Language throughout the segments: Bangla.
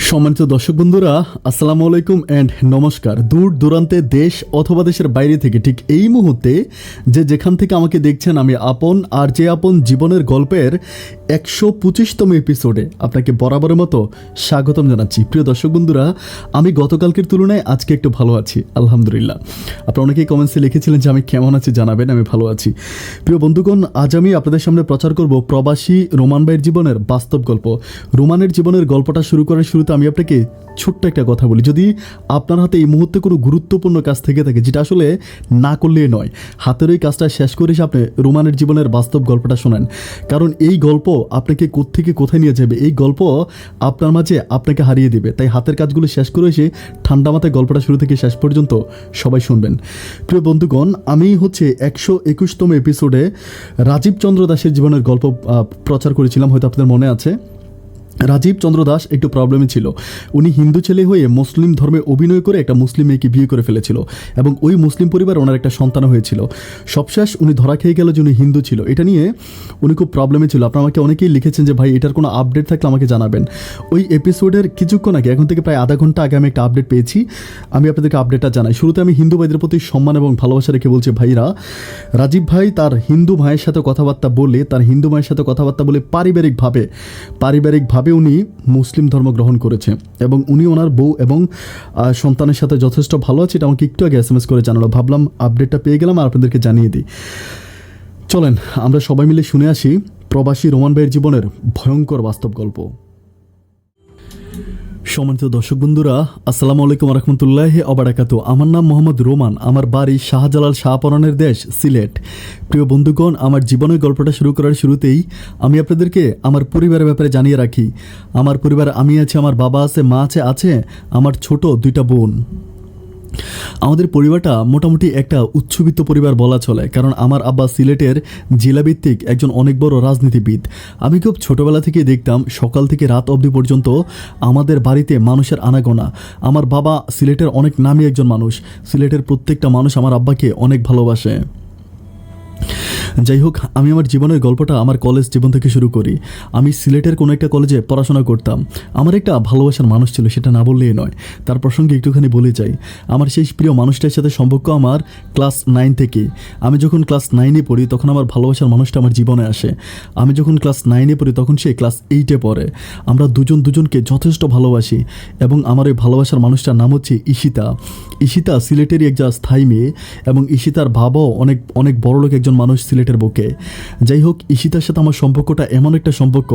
সম্মানিত দর্শক বন্ধুরা, আসসালামু আলাইকুম অ্যান্ড নমস্কার। দূর দূরান্তে দেশ অথবা দেশের বাইরে থেকে ঠিক এই মুহূর্তে যেখান থেকে আমাকে দেখছেন, আমি আপন আর যে আপন জীবনের গল্পের 125তম এপিসোডে আপনাকে বরাবরের মতো স্বাগতম জানাচ্ছি। প্রিয় দর্শক বন্ধুরা, আমি গতকালকের তুলনায় আজকে একটু ভালো আছি, আলহামদুলিল্লাহ। আপনারা অনেকেই কমেন্টসে লিখেছিলেন যে আমি কেমন আছি জানাবেন, আমি ভালো আছি। প্রিয় বন্ধুগণ, আজ আমি আপনাদের সামনে প্রচার করব প্রবাসী রোমান ভাইয়ের জীবনের বাস্তব গল্প। রোমানের জীবনের গল্পটা শুরু করার শুরুতে আমি আপনাকে ছোট্ট একটা কথা বলি। যদি আপনার হাতে এই মুহূর্তে কোনো গুরুত্বপূর্ণ কাজ থেকে থাকে, যেটা আসলে না করলেই নয়, হাতের ওই কাজটা শেষ করে এসে আপনি রোমানের জীবনের বাস্তব গল্পটা শোনেন। কারণ এই গল্প আপনাকে কোত্থেকে কোথায় নিয়ে যাবে, এই গল্প আপনার মাঝে আপনাকে হারিয়ে দেবে। তাই হাতের কাজগুলো শেষ করে এসে ঠান্ডা মাথায় গল্পটা শুরু থেকে শেষ পর্যন্ত সবাই শুনবেন। প্রিয় বন্ধুগণ, আমি 121তম এপিসোডে রাজীব চন্দ্র দাসের জীবনের গল্প প্রচার করেছিলাম, হয়তো আপনাদের মনে আছে। রাজীব চন্দ্র দাস একটু প্রবলেমে ছিল। উনি হিন্দু ছেলে হয়ে মুসলিম ধর্মে অভিনয় করে একটা মুসলিম মেয়েকে বিয়ে করে ফেলেছিল এবং ওই মুসলিম পরিবার ওনার একটা সন্তান হয়েছিল। সবশেষ উনি ধরা খেয়ে গেল যে উনি হিন্দু ছিল। এটা নিয়ে উনি খুব প্রবলেমে ছিল। আপনারা আমাকে অনেকেই লিখেছেন যে ভাই, এটার কোনো আপডেট থাকলে আমাকে জানাবেন। ওই এপিসোডের কিছুক্ষণ আগে, এখন থেকে প্রায় আধা ঘন্টা আগে আমি একটা আপডেট পেয়েছি, আমি আপনাদেরকে আপডেটটা জানাই। শুরুতে আমি হিন্দু ভাইদের প্রতি সম্মান এবং ভালোবাসা রেখে বলছি, ভাইরা, রাজীব ভাই তার হিন্দু ভাইয়ের সাথে কথাবার্তা বলে পারিবারিকভাবে উনি মুসলিম ধর্ম গ্রহণ করেছে এবং উনি ওনার বউ এবং সন্তানের সাথে যথেষ্ট ভালো আছে। এটা আমাকে একটু আগে SMS করে জানালো। ভাবলাম আপডেটটা পেয়ে গেলাম আর আপনাদেরকে জানিয়ে দিই। চলেন আমরা সবাই মিলে শুনে আসি প্রবাসী রোমান ভাইয়ের জীবনের ভয়ঙ্কর বাস্তব গল্প। সম্মানিত দর্শক বন্ধুরা, আসসালামু আলাইকুম রহমতুল্লাহি ওবারাকাতু। আমার নাম মোহাম্মদ রোমান, আমার বাড়ি শাহজালাল শাহপরানের দেশ সিলেট। প্রিয় বন্ধুগণ, আমার জীবনের গল্পটা শুরু করার শুরুতেই আমি আপনাদেরকে আমার পরিবারের ব্যাপারে জানিয়ে রাখি। আমার পরিবার, আমি আছি, আমার বাবা আছে, মা আছে আমার ছোট 2টা বোন। আমাদের পরিবারটা মোটামুটি একটা উচ্চবিত্ত পরিবার বলা চলে, কারণ আমার আব্বা সিলেটের জেলাভিত্তিক একজন অনেক বড় রাজনীতিবিদ। আমি খুব ছোটোবেলা থেকে দেখতাম সকাল থেকে রাত অবধি পর্যন্ত আমাদের বাড়িতে মানুষের আনাগোনা। আমার বাবা সিলেটের অনেক নামী একজন মানুষ। সিলেটের প্রত্যেকটা মানুষ আমার আব্বাকে অনেক ভালোবাসে। যাই হোক, আমি আমার জীবনের গল্পটা আমার কলেজ জীবন থেকে শুরু করি। আমি সিলেটের কোনো একটা কলেজে পড়াশোনা করতাম। আমার একটা ভালোবাসার মানুষ ছিল, সেটা না বললেই নয়। তার প্রসঙ্গে একটুখানি বলে যাই। আমার সেই প্রিয় মানুষটার সাথে সম্পর্ক আমার ক্লাস 9 থেকে। আমি যখন ক্লাস 9-এ পড়ি তখন আমার ভালোবাসার মানুষটা আমার জীবনে আসে। আমি যখন ক্লাস 9-এ পড়ি তখন সে ক্লাস 8-এ পড়ে। আমরা দুজনকে যথেষ্ট ভালোবাসি এবং আমার ওই ভালোবাসার মানুষটার নাম হচ্ছে ঈশিতা সিলেটেরই একজন স্থায়ী মেয়ে এবং ঈশিতার বাবাও অনেক বড়লোক একজন মানুষ সিলেটের বুকে। যাই হোক, ঈশিতার সাথে আমার সম্পর্কটা এমন একটা সম্পর্ক,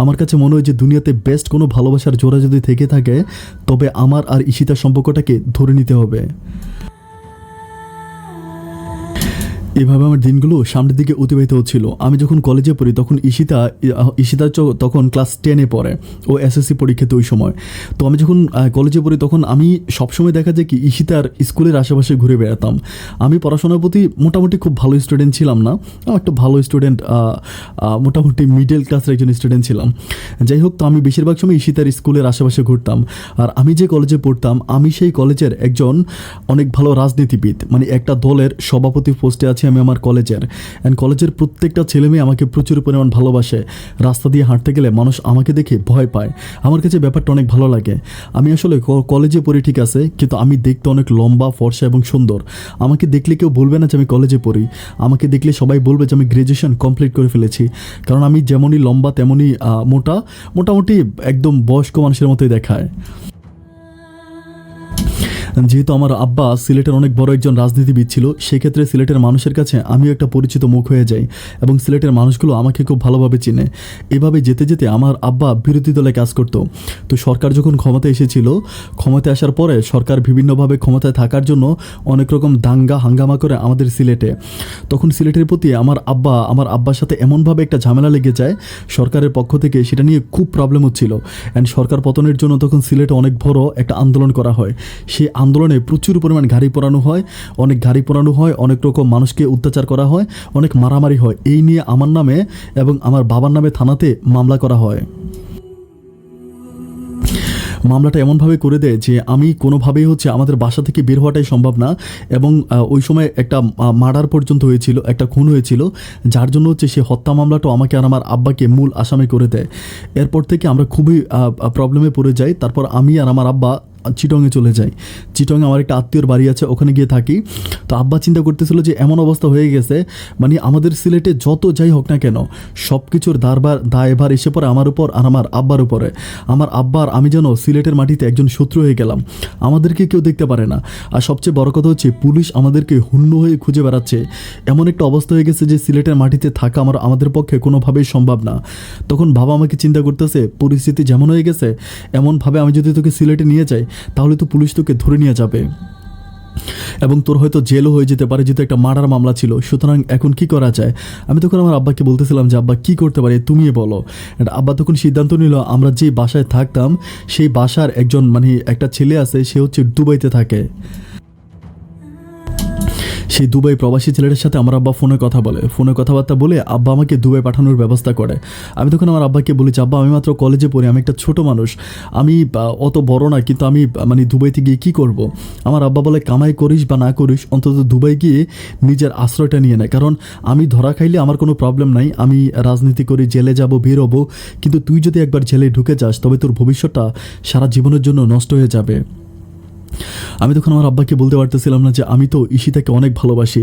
আমার কাছে মনে হয় যে দুনিয়াতে বেস্ট কোনো ভালোবাসার জোড়া যদি থেকে থাকে তবে আমার আর ঈশিতার সম্পর্কটাকে ধরে নিতে হবে। এভাবে আমার দিনগুলো সামনের দিকে অতিবাহিত হচ্ছিল। আমি যখন কলেজে পড়ি তখন ঈশিতা তখন ক্লাস 10-এ পড়ে। ও SSC পরীক্ষাতে ওই সময়। তো আমি যখন কলেজে পড়ি তখন আমি সবসময় দেখা যায় কি ঈশিতার স্কুলের আশেপাশে ঘুরে বেড়াতাম। আমি পড়াশোনার প্রতি মোটামুটি খুব ভালো স্টুডেন্ট ছিলাম না, একটা ভালো স্টুডেন্ট, মোটামুটি মিডল ক্লাসের একজন স্টুডেন্ট ছিলাম। যাই হোক, তো আমি বেশিরভাগ সময় ঈশিতার স্কুলের আশেপাশে ঘুরতাম। আর আমি যে কলেজে পড়তাম, আমি সেই কলেজের একজন অনেক ভালো রাজনীতিবিদ, মানে একটা দলের সভাপতি পোস্টে আছে আমি আমার কলেজের। অ্যান্ড কলেজের প্রত্যেকটা ছেলে মেয়ে আমাকে প্রচুর পরিমাণ ভালোবাসে। রাস্তা দিয়ে হাঁটতে গেলে মানুষ আমাকে দেখে ভয় পায়। আমার কাছে ব্যাপারটা অনেক ভালো লাগে। আমি আসলে কলেজে পড়ি ঠিক আছে, কিন্তু আমি দেখতে অনেক লম্বা, ফর্সা এবং সুন্দর। আমাকে দেখলে কেউ বলবে না যে আমি কলেজে পড়ি। আমাকে দেখলে সবাই বলবে যে আমি গ্র্যাজুয়েশন কমপ্লিট করে ফেলেছি। কারণ আমি যেমনই লম্বা তেমনই মোটামুটি একদম বয়স্ক মানুষের মতোই দেখায়। যেহেতু আমার আব্বা সিলেটের অনেক বড় একজন রাজনীতিবিদ ছিল, সেক্ষেত্রে সিলেটের মানুষের কাছে আমিও একটা পরিচিত মুখ হয়ে যাই এবং সিলেটের মানুষগুলো আমাকে খুব ভালোভাবে চিনে। এভাবে যেতে যেতে আমার আব্বা বিরোধী দলে কাজ করত। তো সরকার যখন ক্ষমতায় এসেছিল, ক্ষমতায় আসার পরে সরকার বিভিন্নভাবে ক্ষমতায় থাকার জন্য অনেক রকম দাঙ্গা হাঙ্গামা করে আমাদের সিলেটে। তখন সিলেটের প্রতি আমার আব্বার সাথে এমনভাবে একটা ঝামেলা লেগে যায় সরকারের পক্ষ থেকে, সেটা নিয়ে খুব প্রবলেম হচ্ছিল। অ্যান্ড সরকার পতনের জন্য তখন সিলেটে অনেক বড় একটা আন্দোলন করা হয়। সেই আন্দোলনে প্রচুর পরিমাণ গাড়ি পোড়ানো হয়, অনেক রকম মানুষকে অত্যাচার করা হয়, অনেক মারামারি হয়। এই নিয়ে আমার নামে এবং আমার বাবার নামে থানাতে মামলা করা হয়। মামলাটা এমনভাবে করে দেয় যে আমি কোনোভাবেই হচ্ছে আমাদের বাসা থেকে বের হওয়াটাই সম্ভব না, এবং ওই সময় একটা মার্ডার পর্যন্ত হয়েছিল, একটা খুন হয়েছিল, যার জন্য হচ্ছে সে হত্যা মামলাটাও আমাকে আর আমার আব্বাকে মূল আসামি করে দেয়। এরপর থেকে আমরা খুবই প্রবলেমে পড়ে যাই। তারপর আমি আর আমার আব্বা চিটংয়ে চলে যাই। চিটংয়ে আমার একটা আত্মীয়র বাড়ি আছে, ওখানে গিয়ে থাকি। তো আব্বা চিন্তা করতেছিল যে এমন অবস্থা হয়ে গেছে, মানে আমাদের সিলেটে যত যাই হোক না কেন সব কিছুর দায়ভার এসে পড়ে আমার উপর আর আমার আব্বার উপরে। আমার আব্বার আমি যেন সিলেটের মাটিতে একজন শত্রু হয়ে গেলাম, আমাদেরকে কেউ দেখতে পারে না। আর সবচেয়ে বড় কথা হচ্ছে পুলিশ আমাদেরকে হুন্য হয়ে খুঁজে বেড়াচ্ছে। এমন একটা অবস্থা হয়ে গেছে যে সিলেটের মাটিতে থাকা আমাদের পক্ষে কোনোভাবেই সম্ভব না। তখন বাবা আমাকে চিন্তা করতেছে, পরিস্থিতি যেমন হয়ে গেছে এমনভাবে আমি যদি তোকে সিলেটে নিয়ে যাই তাহলে তো পুলিশ তোকে ধরে নিয়ে যাবে এবং তোর হয়তো জেলও হয়ে যেতে পারে, যেহেতু একটা মার্ডার মামলা ছিল। সুতরাং এখন কি করা যায়? আমি তখন আমার আব্বাকে বলতেছিলাম যে আব্বা কী করতে পারি তুমি বলো। আব্বা তখন সিদ্ধান্ত নিল, আমরা যে বাসায় থাকতাম সেই বাসার একজন মানে একটা ছেলে আছে, সে হচ্ছে দুবাইতে থাকে। সেই দুবাই প্রবাসী ছেলেটার সাথে আমার আব্বা ফোনে কথাবার্তা বলে আব্বা আমাকে দুবাই পাঠানোর ব্যবস্থা করে। আমি তখন আমার আব্বাকে বলি যে আব্বা আমি মাত্র কলেজে পড়ি, আমি একটা ছোট মানুষ, আমি অত বড় না, কিন্তু আমি মানে দুবাইতে গিয়ে কী করব? আমার আব্বা বলে কামাই করিস বা না করিস অন্তত দুবাই গিয়ে নিজের আশ্রয়টা নিয়ে নেয়, কারণ আমি ধরা খাইলে আমার কোনো প্রবলেম নাই, আমি রাজনীতি করি, জেলে যাব, বের হবো, কিন্তু তুই যদি একবার জেলে ঢুকে যাস তবে তোর ভবিষ্যৎটা সারা জীবনের জন্য নষ্ট হয়ে যাবে। আমি তখন আমার আব্বাকে বলতে পারতেছিলাম না যে আমি তো ঈশিতাকে অনেক ভালোবাসি,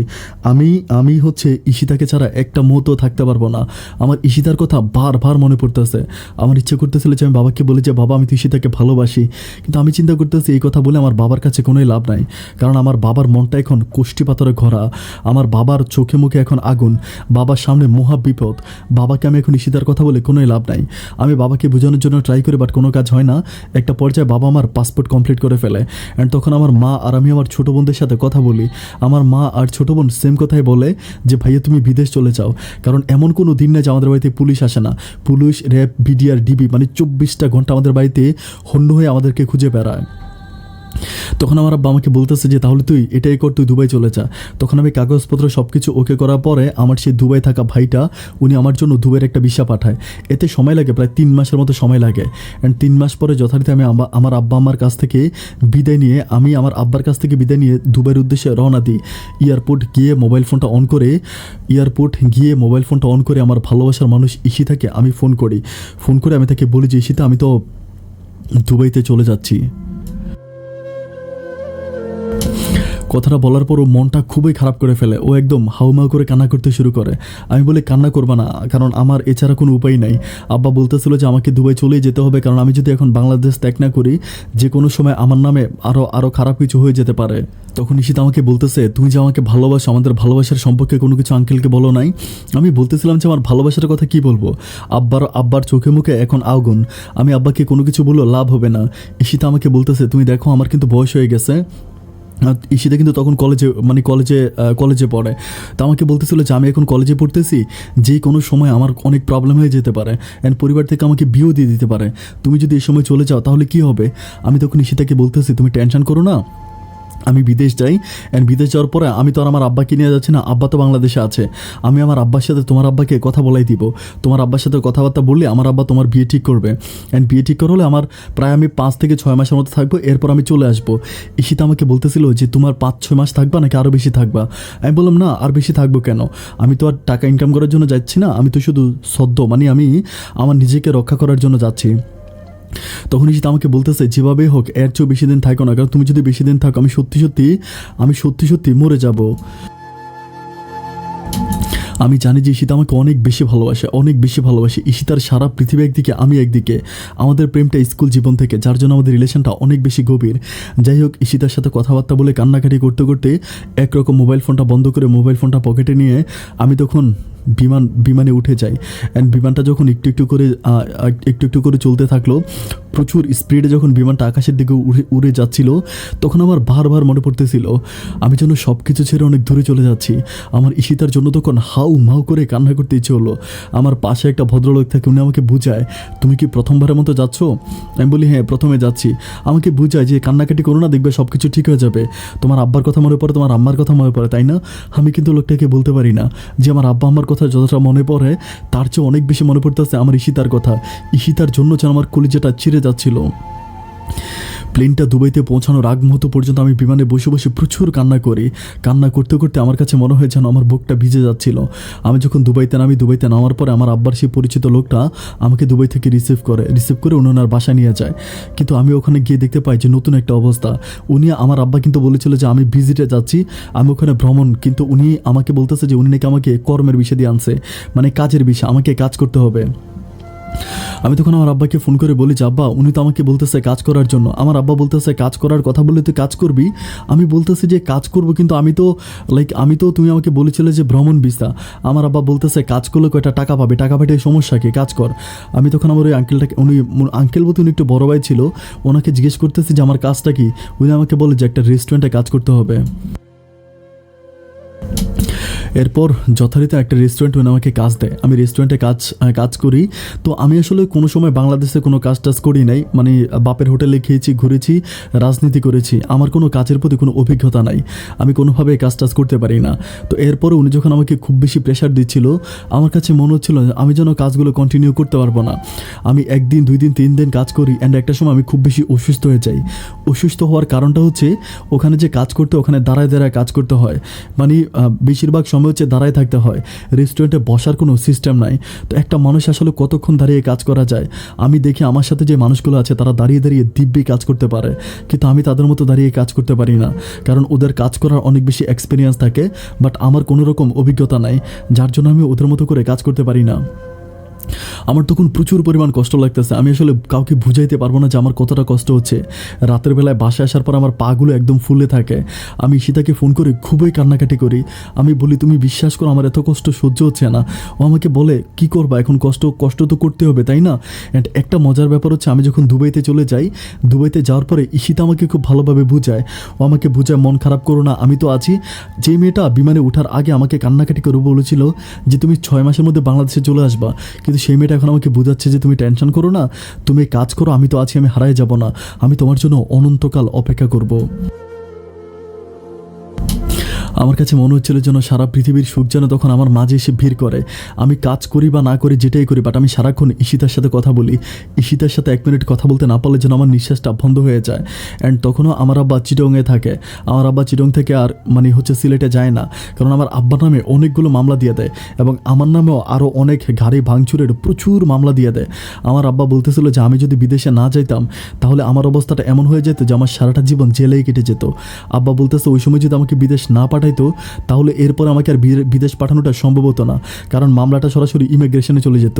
আমি হচ্ছে ঈশিতাকে ছাড়া একটা মুহূর্ত থাকতে পারবো না। আমার ঈশিতার কথা বারবার মনে পড়তেছে। আমার ইচ্ছে করতেছিল যে আমি বাবাকে বলি যে বাবা আমি তো ঈশিতাকে ভালোবাসি, কিন্তু আমি চিন্তা করতেছি এই কথা বলে আমার বাবার কাছে কোনোই লাভ নাই, কারণ আমার বাবার মনটা এখন কোষ্ঠী পাথরে ঘোরা, আমার বাবার চোখে মুখে এখন আগুন, বাবার সামনে মহা বিপদ। বাবাকে আমি এখন ঈশিতার কথা বলে কোনোই লাভ নাই। আমি বাবাকে বোঝানোর জন্য ট্রাই করি, বাট কোনো কাজ হয় না। একটা পর্যায়ে বাবা আমার পাসপোর্ট কমপ্লিট করে ফেলে। অ্যান্ড তখন আমার মা আর আমি আমার ছোটো বোনদের সাথে কথা বলি। আমার মা আর ছোটো বোন সেম কথাই বলে যে ভাইয়া তুমি বিদেশ চলে যাও, কারণ এমন কোনো দিন নেই যে আমাদের বাড়িতে পুলিশ আসে না। পুলিশ, র্যাব, বিডিআর, ডিবি মানে 24টা ঘন্টা আমাদের বাড়িতে হন্য হয়ে আমাদেরকে খুঁজে বেড়ায়। তখন আমার আব্বা আমাকে বলতেছে যে তাহলে তুই এটাই কর, তুই দুবাই চলে যা। তখন আমি কাগজপত্র সব কিছু ওকে করার পরে আমার সেই দুবাই থাকা ভাইটা উনি আমার জন্য দুবাইয়ের একটা ভিসা পাঠায়। এতে সময় লাগে প্রায় 3 মাসের মতো সময় লাগে। অ্যান্ড 3 মাস পরে যথারীতি আমি আমার আব্বা আমার কাছ থেকে বিদায় নিয়ে আমার আব্বার কাছ থেকে বিদায় নিয়ে দুবাইয়ের উদ্দেশ্যে রওনা দিই। এয়ারপোর্ট গিয়ে মোবাইল ফোনটা অন করে আমার ভালোবাসার মানুষ ঈশিতাকে আমি ফোন করে আমি তাকে বলি যে ঈশিতা আমি তো দুবাইতে চলে যাচ্ছি। কথাটা বলার পরও মনটা খুবই খারাপ করে ফেলে, ও একদম হাউমাউ করে কান্না করতে শুরু করে। আমি বলি কান্না করবা না, কারণ আমার এছাড়া কোনো উপায় নাই। আব্বা বলতেছিল যে আমাকে দুবাই চলেই যেতে হবে, কারণ আমি যদি এখন বাংলাদেশ ত্যাগ না করি যে কোনো সময় আমার নামে আরও খারাপ কিছু হয়ে যেতে পারে। তখন ঈশিতা আমাকে বলতেছে তুমি যে আমাকে ভালোবাসো, আমাদের ভালোবাসার সম্পর্কে কোনো কিছু আঙ্কেলকে বলো নাই। আমি বলতেছিলাম যে আমার ভালোবাসার কথা কি বলবো, আব্বার চোখে মুখে এখন আগুন, আমি আব্বাকে কোনো কিছু বললেও লাভ হবে না। ঈশিতা আমাকে বলতেছে তুমি দেখো আমার কিন্তু বয়স হয়ে গেছে। ঈশিতা কিন্তু তখন কলেজে পড়ে। তো আমাকে বলতেছিল যে আমি এখন কলেজে পড়তেছি, যে কোনো সময় আমার অনেক প্রবলেম হয়ে যেতে পারে, অ্যান্ড পরিবার থেকে আমাকে বিয়েও দিয়ে দিতে পারে, তুমি যদি এই সময় চলে যাও তাহলে কি হবে। আমি তখন ঈশিতাকে বলতেছি তুমি টেনশন করো না, আমি বিদেশ যাই, অ্যান্ড বিদেশ যাওয়ার পরে আমি তো আর আমার আব্বাকে নিয়ে যাচ্ছি না, আব্বা তো বাংলাদেশে আছে। আমি আমার আব্বার সাথে তোমার আব্বাকে কথা বলাই দিব, তোমার আব্বার সাথে কথাবার্তা বললে আমার আব্বা তোমার বিয়ে ঠিক করবে। অ্যান্ড বিয়ে ঠিক করা হলে আমার প্রায় আমি 5 থেকে 6 মাসের মতো থাকবো, এরপর আমি চলে আসবো। ঈশিতা আমাকে বলতেছিল যে তোমার 5-6 মাস থাকবা নাকি আরও বেশি থাকবা। আমি বললাম না, আর বেশি থাকবো কেন, আমি তো আর টাকা ইনকাম করার জন্য যাচ্ছি না, আমি তো শুধু আমি আমার নিজেকে রক্ষা করার জন্য যাচ্ছি। তখন ঈশিতা আমাকে বলতেছে যেভাবেই হোক এর চেয়েও বেশি দিন থাকো না, কারণ তুমি যদি বেশি দিন থাকো আমি সত্যি সত্যি মরে যাব। আমি জানি যে ঈশিতা আমাকে অনেক বেশি ভালোবাসে। ঈশিতার সারা পৃথিবী একদিকে, আমি একদিকে, আমাদের প্রেমটা স্কুল জীবন থেকে, যার জন্য আমাদের রিলেশনটা অনেক বেশি গভীর। যাই হোক, ঈশিতার সাথে কথাবার্তা বলে কান্নাকাটি করতে করতে একরকম মোবাইল ফোনটা বন্ধ করে মোবাইল ফোনটা পকেটে নিয়ে আমি তখন বিমানে উঠে যাই। অ্যান্ড বিমানটা যখন একটু একটু করে চলতে থাকলো, প্রচুর স্পিডে যখন বিমানটা আকাশের দিকে উড়ে যাচ্ছিল, তখন আমার বারবার মনে পড়তেছিল আমি যেন সব কিছু ছেড়ে অনেক দূরে চলে যাচ্ছি। আমার ঈশিতার জন্য তখন হাউ মাউ করে কান্না করতে ইচ্ছে হলো। আমার পাশে একটা ভদ্রলোক থাকে, উনি আমাকে বুঝায় তুমি কি প্রথমবারের মতো যাচ্ছ। আমি বলি হ্যাঁ প্রথমে যাচ্ছি। আমাকে বুঝায় যে কান্নাকাটি করো না, দেখবে সব কিছু ঠিক হয়ে যাবে, তোমার আব্বার কথা মনে পড়ে, তোমার আম্মার কথা মনে পড়ে, তাই না। আমি কিন্তু লোকটাকে বলতে পারি না যে আমার আব্বা আম্মার কথা যতটা মনে পড়ে তার চেয়ে অনেক বেশি মনে পড়তেছে আমার ঈশিতার কথা। ঈশিতার জন্য যেন আমার কলিজাটা চিরে যাচ্ছিল। প্লেনটা দুবাইতে পৌঁছানোর আগ মুহূর্ত পর্যন্ত আমি বিমানে বসে বসে প্রচুর কান্না করি। কান্না করতে করতে আমার কাছে মনে হয় যেন আমার বুকটা ভিজে যাচ্ছিল। আমি যখন দুবাইতে নামার পরে আমার আব্বার সেই পরিচিত লোকটা আমাকে দুবাই থেকে রিসিভ করে উনি ওনার বাসায় নিয়ে যায়। কিন্তু আমি ওখানে গিয়ে দেখতে পাই যে নতুন একটা অবস্থা। আমার আব্বা কিন্তু বলেছিল যে আমি ভিজিটে যাচ্ছি, আমি ওখানে ভ্রমণ, কিন্তু উনি আমাকে বলতেছে যে উনি নাকি আমাকে কর্মের বিষয় দিয়ে আনছে, মানে কাজের বিষয়, আমাকে কাজ করতে হবে। আমি তখন আমার আব্বাকে ফোন করে বলি যে আব্বা, উনি তো আমাকে বলতেছে কাজ করার জন্য। আমার আব্বা বলতেছে কাজ করার কথা বললে তুই কাজ করবি। আমি বলতেছি যে কাজ করব, কিন্তু আমি তো তুমি আমাকে বলেছিলে যে ভ্রমণ ভিসা। আমার আব্বা বলতেছে কাজ করলে কয়টা টাকা পাবে, টাকা পাঠিয়ে সমস্যা কি, কাজ কর। আমি তখন আমার ওই আঙ্কেল বলতে উনি একটু বড় ভাই ছিল, ওনাকে জিজ্ঞেস করতেছি যে আমার কাজটা কি। উনি আমাকে বলে যে একটা রেস্টুরেন্টে কাজ করতে হবে। এরপর যথারীতি একটা রেস্টুরেন্ট উনি আমাকে কাজ দেয়। আমি রেস্টুরেন্টে কাজ করি। তো আমি আসলে কোনো সময় বাংলাদেশে কোনো কাজ করি নাই, মানে বাপের হোটেলে খেয়েছি, ঘুরেছি, রাজনীতি করেছি। আমার কোনো কাজের প্রতি কোনো অভিজ্ঞতা নাই, আমি কোনোভাবে কাজ করতে পারি না। তো এরপরে উনি যখন আমাকে খুব বেশি প্রেশার দিচ্ছিল, আমার কাছে মনে হচ্ছিল আমি যেন কাজগুলো কন্টিনিউ করতে পারবো না। আমি 1 দিন 2 দিন 3 দিন কাজ করি, অ্যান্ড একটা সময় আমি খুব বেশি অসুস্থ হয়ে যাই। অসুস্থ হওয়ার কারণটা হচ্ছে ওখানে যে কাজ করতে, ওখানে দাঁড়ায় কাজ করতে হয়, মানে বেশিরভাগ সময় হচ্ছে দাঁড়ায় থাকতে হয়। রেস্টুরেন্টে বসার কোনো সিস্টেম নাই। তো একটা মানুষ আসলে কতক্ষণ দাঁড়িয়ে কাজ করা যায়? আমি দেখি আমার সাথে যে মানুষগুলো আছে তারা দাঁড়িয়ে দিব্যি কাজ করতে পারে, কিন্তু আমি তাদের মতো দাঁড়িয়ে কাজ করতে পারি না, কারণ ওদের কাজ করার অনেক বেশি এক্সপিরিয়েন্স থাকে, বাট আমার কোনো রকম অভিজ্ঞতা নাই, যার জন্য আমি ওদের মতো করে কাজ করতে পারি না। আমার তখন প্রচুর পরিমাণ কষ্ট লাগতেছে। আমি আসলে কাউকে বুঝাইতে পারবো না যে আমার কতটা কষ্ট হচ্ছে। রাতের বেলায় বাসায় আসার পর আমার পাগুলো একদম ফুলে থাকে। আমি ঈশিতাকে ফোন করে খুবই কান্নাকাটি করি। আমি বলি তুমি বিশ্বাস করো আমার এত কষ্ট সহ্য হচ্ছে না। ও আমাকে বলে কি করবা এখন, কষ্ট তো করতে হবে, তাই না? অ্যান্ড একটা মজার ব্যাপার হচ্ছে আমি যখন দুবাইতে চলে যাই, দুবাইতে যাওয়ার পরে ঈশিতা আমাকে খুব ভালোভাবে বুঝায়। ও আমাকে বুঝায় মন খারাপ করো না, আমি তো আছি। যে মেয়েটা বিমানে ওঠার আগে আমাকে কান্নাকাটি করে বলেছিল যে তুমি 6 মাসের মধ্যে বাংলাদেশে চলে আসবা, কিন্তু সেই মেয়েটা এখন আমাকে বোঝাচ্ছে যে তুমি টেনশন করো না, তুমি কাজ করো, আমি তো আছি, আমি হারাই যাব না, আমি তোমার জন্য অনন্তকাল অপেক্ষা করব। আমার কাছে মনে হচ্ছিল যেন সারা পৃথিবীর সুখ যেন তখন আমার মাঝে এসে ভিড় করে। আমি কাজ করি বা না করি, যেটাই করি, বাট আমি সারাক্ষণ ঈশিতার সাথে কথা বলি। ঈশিতার সাথে 1 মিনিট কথা বলতে না পারলে যেন আমার নিঃশ্বাসটা বন্ধ হয়ে যায়। অ্যান্ড তখনও আমার আব্বা চিটংয়ে থাকে। আমার আব্বা চিটং থেকে আর সিলেটে যায় না, কারণ আমার আব্বার নামে অনেকগুলো মামলা দিয়ে দেয়, এবং আমার নামেও আরও অনেক গাড়ি ভাঙচুরের প্রচুর মামলা দিয়ে দেয়। আমার আব্বা বলতেছিল যে আমি যদি বিদেশে না যাইতাম তাহলে আমার অবস্থাটা এমন হয়ে যেত যে আমার সারাটা জীবন জেলেই কেটে যেত। আব্বা বলতেছে ওই সময় যদি আমাকে বিদেশ না পাঠাইতো তাহলে এরপর আমাকে আর বিদেশ পাঠানোটা সম্ভব হতো না, কারণ মামলাটা সরাসরি ইমিগ্রেশনে চলে যেত।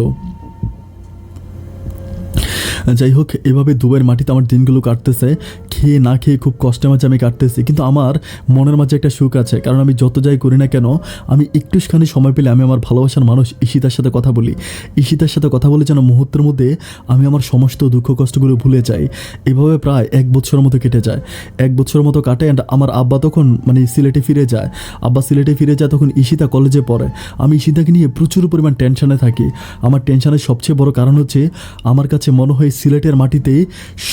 যাই হোক, এভাবে দুবাইয়ের মাটিতে আমার দিনগুলো কাটতেছে, খেয়ে না খেয়ে খুব কষ্টের মাঝে আমি কাটতেছি, কিন্তু আমার মনের মাঝে একটা সুখ আছে, কারণ আমি যত যাই করি না কেন আমি একটুখানি সময় পেলে আমি আমার ভালোবাসার মানুষ ঈশিতার সাথে কথা বলি। ঈশিতার সাথে কথা বলে যেন মুহূর্তের মধ্যে আমি আমার সমস্ত দুঃখ কষ্টগুলো ভুলে যাই। এভাবে প্রায় 1 বছরের মতো কেটে যায়। 1 বছরের মতো কাটে। অ্যান্ড আমার আব্বা তখন সিলেটে ফিরে যায়। তখন ঈশিতা কলেজে পড়ে। আমি ঈশিতাকে নিয়ে প্রচুর পরিমাণ টেনশনে থাকি। আমার টেনশনের সবচেয়ে বড় কারণ হচ্ছে আমার কাছে মনে হয় সিলেটের মাটিতে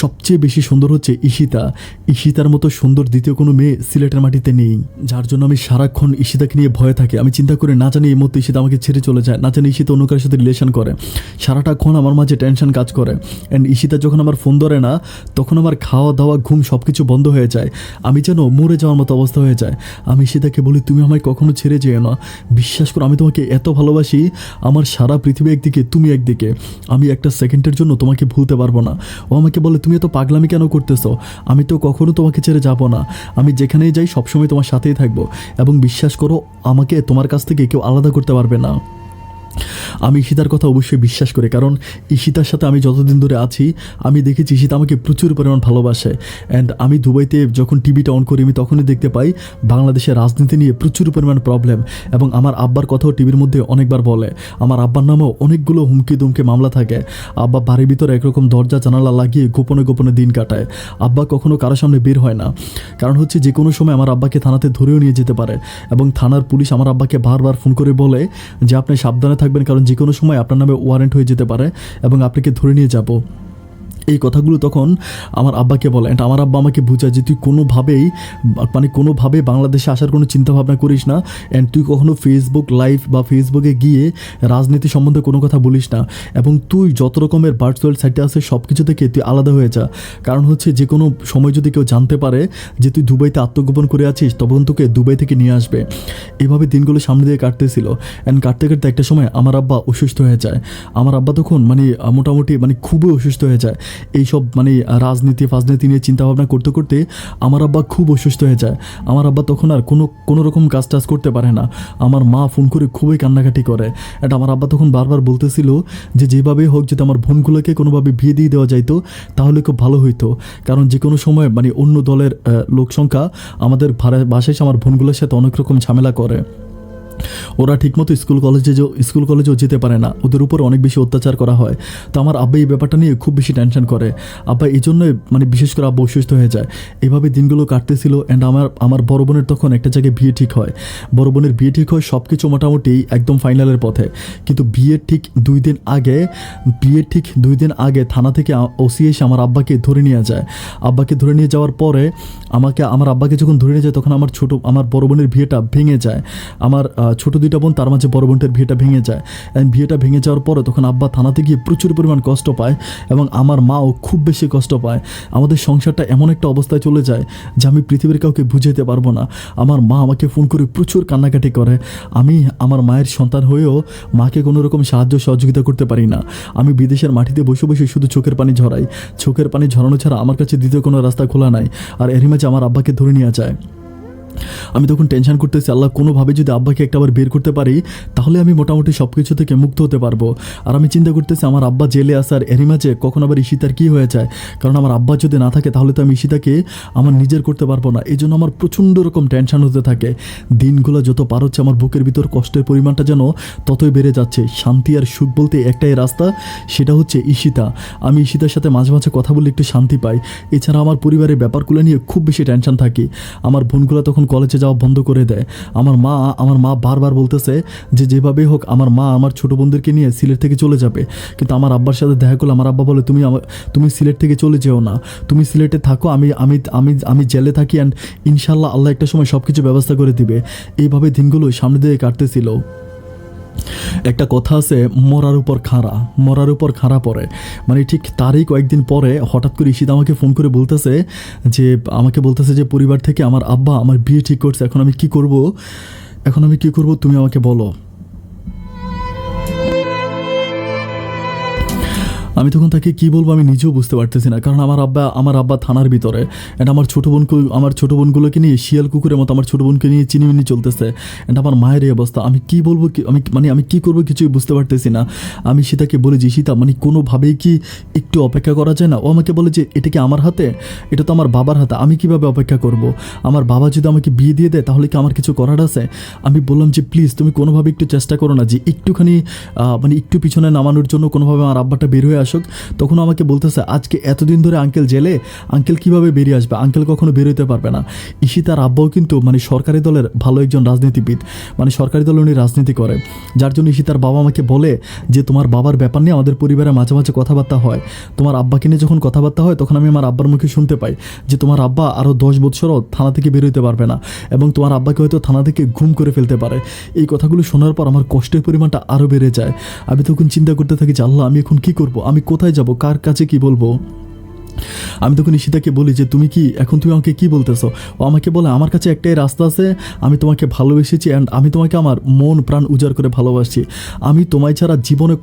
সবচেয়ে বেশি সুন্দর হচ্ছে ঈশিতা। ঈশিতার মতো সুন্দর দ্বিতীয় কোনো মেয়ে সিলেটের মাটিতে নেই, যার জন্য আমি সারাক্ষণ ঈশিতাকে নিয়ে ভয়ে থাকি। আমি চিন্তা করি না জানি এই মুহূর্তে ঈশিতা আমাকে ছেড়ে চলে যায়, না জানি ঈশিতা অন্য কারোর সাথে রিলেশন করে। সারাটাক্ষণ আমার মাঝে টেনশন কাজ করে। অ্যান্ড ঈশিতা যখন আমার ফোন ধরে না, তখন আমার খাওয়া দাওয়া ঘুম সব কিছু বন্ধ হয়ে যায়। আমি যেন মরে যাওয়ার মতো অবস্থা হয়ে যায়। আমি ঈশিতাকে বলি তুমি আমায় কখনো ছেড়ে যেও না, বিশ্বাস করো আমি তোমাকে এত ভালোবাসি, আমার সারা পৃথিবী একদিকে, তুমি একদিকে, আমি একটা সেকেন্ডের জন্য তোমাকে ভুলতে পারবো না। ও আমাকে বলে তুমি এত পাগলামি কেন করতেছো, আমি তো কখনো তোমাকে ছেড়ে যাব না, আমি যেখানেই যাই সবসময় তোমার সাথেই থাকবো, এবং বিশ্বাস করো আমাকে তোমার কাছ থেকে কেউ আলাদা করতে পারবে না। আমি ঈশিতার কথা অবশ্যই বিশ্বাস করি, কারণ ঈশিতার সাথে আমি যতদিন ধরে আছি আমি দেখেছি ঈশিতা আমাকে প্রচুর পরিমাণ ভালোবাসে। অ্যান্ড আমি দুবাইতে যখন টিভিটা অন করি আমি তখনই দেখতে পাই বাংলাদেশের রাজনীতি নিয়ে প্রচুর পরিমাণ প্রবলেম, এবং আমার আব্বার কথাও টিভির মধ্যে অনেকবার বলে। আমার আব্বার নামেও অনেকগুলো হুমকি দুমকি মামলা থাকে। আব্বা বাড়ির ভিতরে একরকম দরজা জানালা লাগিয়ে গোপনে গোপনে দিন কাটায়। আব্বা কখনো কারোর সামনে বের হয় না, কারণ হচ্ছে যে কোনো সময় আমার আব্বাকে থানাতে ধরেও নিয়ে যেতে পারে, এবং থানার পুলিশ আমার আব্বাকে বারবার ফোন করে বলে যে আপনি সাবধানে থাকবেন, কারণ যে কোনো সময় আপনার নামে ওয়ারেন্ট হয়ে যেতে পারে এবং আপনাকে ধরে নিয়ে যাব। এই কথাগুলো তখন আমার আব্বাকে বলে, অ্যান্ড আমার আব্বা আমাকে বুঝায় যে তুই কোনোভাবেই কোনোভাবে বাংলাদেশে আসার কোনো চিন্তাভাবনা করিস না, অ্যান্ড তুই কখনো ফেসবুক লাইভ বা ফেসবুকে গিয়ে রাজনীতি সম্বন্ধে কোনো কথা বলিস না, এবং তুই যত রকমের ভার্চুয়াল সাইটে আছে সব কিছু থেকে তুই আলাদা হয়ে যা। কারণ হচ্ছে যে কোনো সময় যদি কেউ জানতে পারে যে তুই দুবাইতে আত্মগোপন করে আছিস, তখন তোকে দুবাই থেকে নিয়ে আসবে। এভাবে দিনগুলো সামনে দিয়ে কাটতেছিল, অ্যান্ড কাটতে কাটতে একটা সময় আমার আব্বা অসুস্থ হয়ে যায়। আমার আব্বা তখন মোটামুটি খুবই অসুস্থ হয়ে যায়। এইসব রাজনীতি ফাজনীতি নিয়ে চিন্তাভাবনা করতে করতে আমার আব্বা খুব অসুস্থ হয়ে যায়। আমার আব্বা তখন আর কোনো রকম কাজ টাজ করতে পারে না। আমার মা ফোন করে খুবই কান্নাকাটি করে, এটা আমার আব্বা তখন বারবার বলতেছিল যে যেভাবেই হোক যদি আমার বোনগুলোকে কোনোভাবে বিয়ে দিয়ে দেওয়া যাইতো তাহলে খুব ভালো হইতো, কারণ যে কোনো সময় অন্য দলের লোক সংখ্যা আমাদের বাসায় আমার বোনগুলোর সাথে অনেক রকম ঝামেলা করে। ওরা ঠিকমতো স্কুল কলেজেও যেতে পারে না, ওদের উপর অনেক বেশি অত্যাচার করা হয়। তো আমার আব্বা এই ব্যাপারটা নিয়ে খুব বেশি টেনশন করে। আব্বা এই জন্যই বিশেষ করে আব্বা অসুস্থ হয়ে যায়। এভাবে দিনগুলো কাটতেছিল, অ্যান্ড আমার বড় বোনের তখন একটা জায়গায় বিয়ে ঠিক হয়। বড় বোনের বিয়ে ঠিক হয়, সব কিছু মোটামুটি একদম ফাইনালের পথে। কিন্তু বিয়ের ঠিক 2 দিন আগে থানা থেকে ওসি এসে আমার আব্বাকে ধরে নিয়ে যায়। আব্বাকে ধরে নিয়ে যাওয়ার পরে আমার আব্বাকে যখন ধরে নিয়ে যায় তখন আমার বড় বোনের বিয়েটা ভেঙে যায়। আমার ছোটো 2টা বোন, তার মাঝে বড় বোনটার বিয়েটা ভেঙে যায়। অ্যান্ড বিয়েটা ভেঙে যাওয়ার পরে তখন আব্বা থানাতে গিয়ে প্রচুর পরিমাণ কষ্ট পায়, এবং আমার মাও খুব বেশি কষ্ট পায়। আমাদের সংসারটা এমন একটা অবস্থায় চলে যায় যে আমি পৃথিবীর কাউকে বুঝাতে পারবো না। আমার মা আমাকে ফোন করে প্রচুর কান্নাকাটি করে। আমি আমার মায়ের সন্তান হয়েও মাকে কোনো রকম সাহায্য সহযোগিতা করতে পারি না। আমি বিদেশের মাটিতে বসে বসে শুধু চোখের পানি ঝরাই। চোখের পানি ঝরানো ছাড়া আমার কাছে দ্বিতীয় কোনো রাস্তা খোলা নাই। আর এরই মাঝে আমার আব্বাকে ধরে নিয়ে যায়। আমি তখন টেনশন করতেছি, আল্লাহ কোনোভাবে যদি আব্বাকে একটাবার বের করতে পারি তাহলে আমি মোটামুটি সব কিছু থেকে মুক্ত হতে পারবো। আর আমি চিন্তা করতেছি আমার আব্বা জেলে আসার এরই মাঝে কখন আবার ঈশিতার কী হয়ে যায়, কারণ আমার আব্বা যদি না থাকে তাহলে তো আমি ঈশিতাকে আমার নিজের করতে পারবো না। এই জন্য আমার প্রচণ্ড রকম টেনশন হতে থাকে। দিনগুলো যত পার হচ্ছে আমার বুকের ভিতর কষ্টের পরিমাণটা যেন ততই বেড়ে যাচ্ছে। শান্তি আর সুখ বলতে একটাই রাস্তা, সেটা হচ্ছে ঈশিতা। আমি ঈশিতার সাথে মাঝে মাঝে কথা বলে একটু শান্তি পাই। এছাড়া আমার পরিবারের ব্যাপারগুলো নিয়ে খুব বেশি টেনশন থাকি। আমার বোনগুলো তখন কলেজে যাওয়া বন্ধ করে দেয়। আমার মা বারবার বলতেছে যে যেভাবেই হোক আমার মা আমার ছোটো বোনদেরকে নিয়ে সিলেট থেকে চলে যাবে। কিন্তু আমার আব্বার সাথে দেখা করলে আমার আব্বা বলে তুমি সিলেট থেকে চলে যেও না, তুমি সিলেটে থাকো, আমি জেলে থাকি, অ্যান্ড ইনশাল্লাহ আল্লাহ একটা সময় সব কিছু ব্যবস্থা করে দিবে। এইভাবে দিনগুলো সামনে দিয়ে কাটতেছিল। একটা কথা আছে, মরার উপর খাড়া পড়ে। ঠিক তারই কয়েকদিন পরে হঠাৎ করে ঈশিতা আমাকে ফোন করে বলতেছে যে পরিবার থেকে আমার আব্বা আমার বিয়ে ঠিক করছে, এখন আমি কি করব তুমি আমাকে বলো। আমি তখন তাকে কী বলবো আমি নিজেও বুঝতে পারতেছি না, কারণ আমার আব্বা থানার ভিতরে, অ্যান্ড আমার ছোটো বোনগুলোকে নিয়ে শিয়াল কুকুরের মতো আমার ছোটো বোনকে নিয়ে চিনিমিনি চলতেছে, অ্যান্ড আমার মায়ের এই অবস্থা। আমি কী বলবো, আমি কী করবো কিছুই বুঝতে পারতেছি না। আমি সীতাকে বলে যে সীতা কোনোভাবেই কি একটু অপেক্ষা করা যায় না? ও আমাকে বলে যে এটা কি আমার হাতে, এটা তো আমার বাবার হাতে, আমি কিভাবে অপেক্ষা করব? আমার বাবা যদি আমাকে বিয়ে দিয়ে দেয় তাহলে কি আমার কিছু করার আছে? আমি বললাম যে প্লিজ তুমি কোনোভাবে একটু চেষ্টা করো না যে একটুখানি একটু পিছনে নামানোর জন্য কোনোভাবে আমার আব্বাটা বের হয়ে আসুক। তখন আমাকে বলতেছে আজকে এতদিন ধরে আঙ্কেল জেলে, আঙ্কেল কিভাবে বেরিয়ে আসবে, আঙ্কেল কখনো বেরোতে পারবে না। ঈশিতার আব্বাও কিন্তু সরকারি দলের ভালো একজন রাজনীতিবিদ, সরকারি দলে উনি রাজনীতি করে, যার জন্য ঈশিতার বাবা আমাকে বলে যে তোমার বাবার ব্যাপার নিয়ে আমাদের পরিবারে মাঝে মাঝে কথাবার্তা হয়, তোমার আব্বাকে নিয়ে যখন কথাবার্তা হয় তখন আমি আমার আব্বার মুখে শুনতে পাই যে তোমার আব্বা আরও 10 বছরও থানা থেকে বেরোতে পারবে না, এবং তোমার আব্বাকে হয়তো থানা থেকে ঘুম করে ফেলতে পারে। এই কথাগুলো শোনার পর আমার কষ্টের পরিমাণটা আরও বেড়ে যায়। আমি তখন চিন্তা করতে থাকি যে আল্লাহ আমি এখন কী করবো, আমি কোথায় যাব, কার কাছে কি বলবো? আমি তখন ঈশিতাকে বলি যে তুমি আমাকে কি বলতেছো? ও আমাকে বলে আমার কাছে একটাই রাস্তা আছে, আমি তোমাকে ভালোবেসেছি, অ্যান্ড আমি তোমাকে আমার মন প্রাণ উজাড় করে ভালোবাসি। আমি তোমায় ছাড়া জীবনে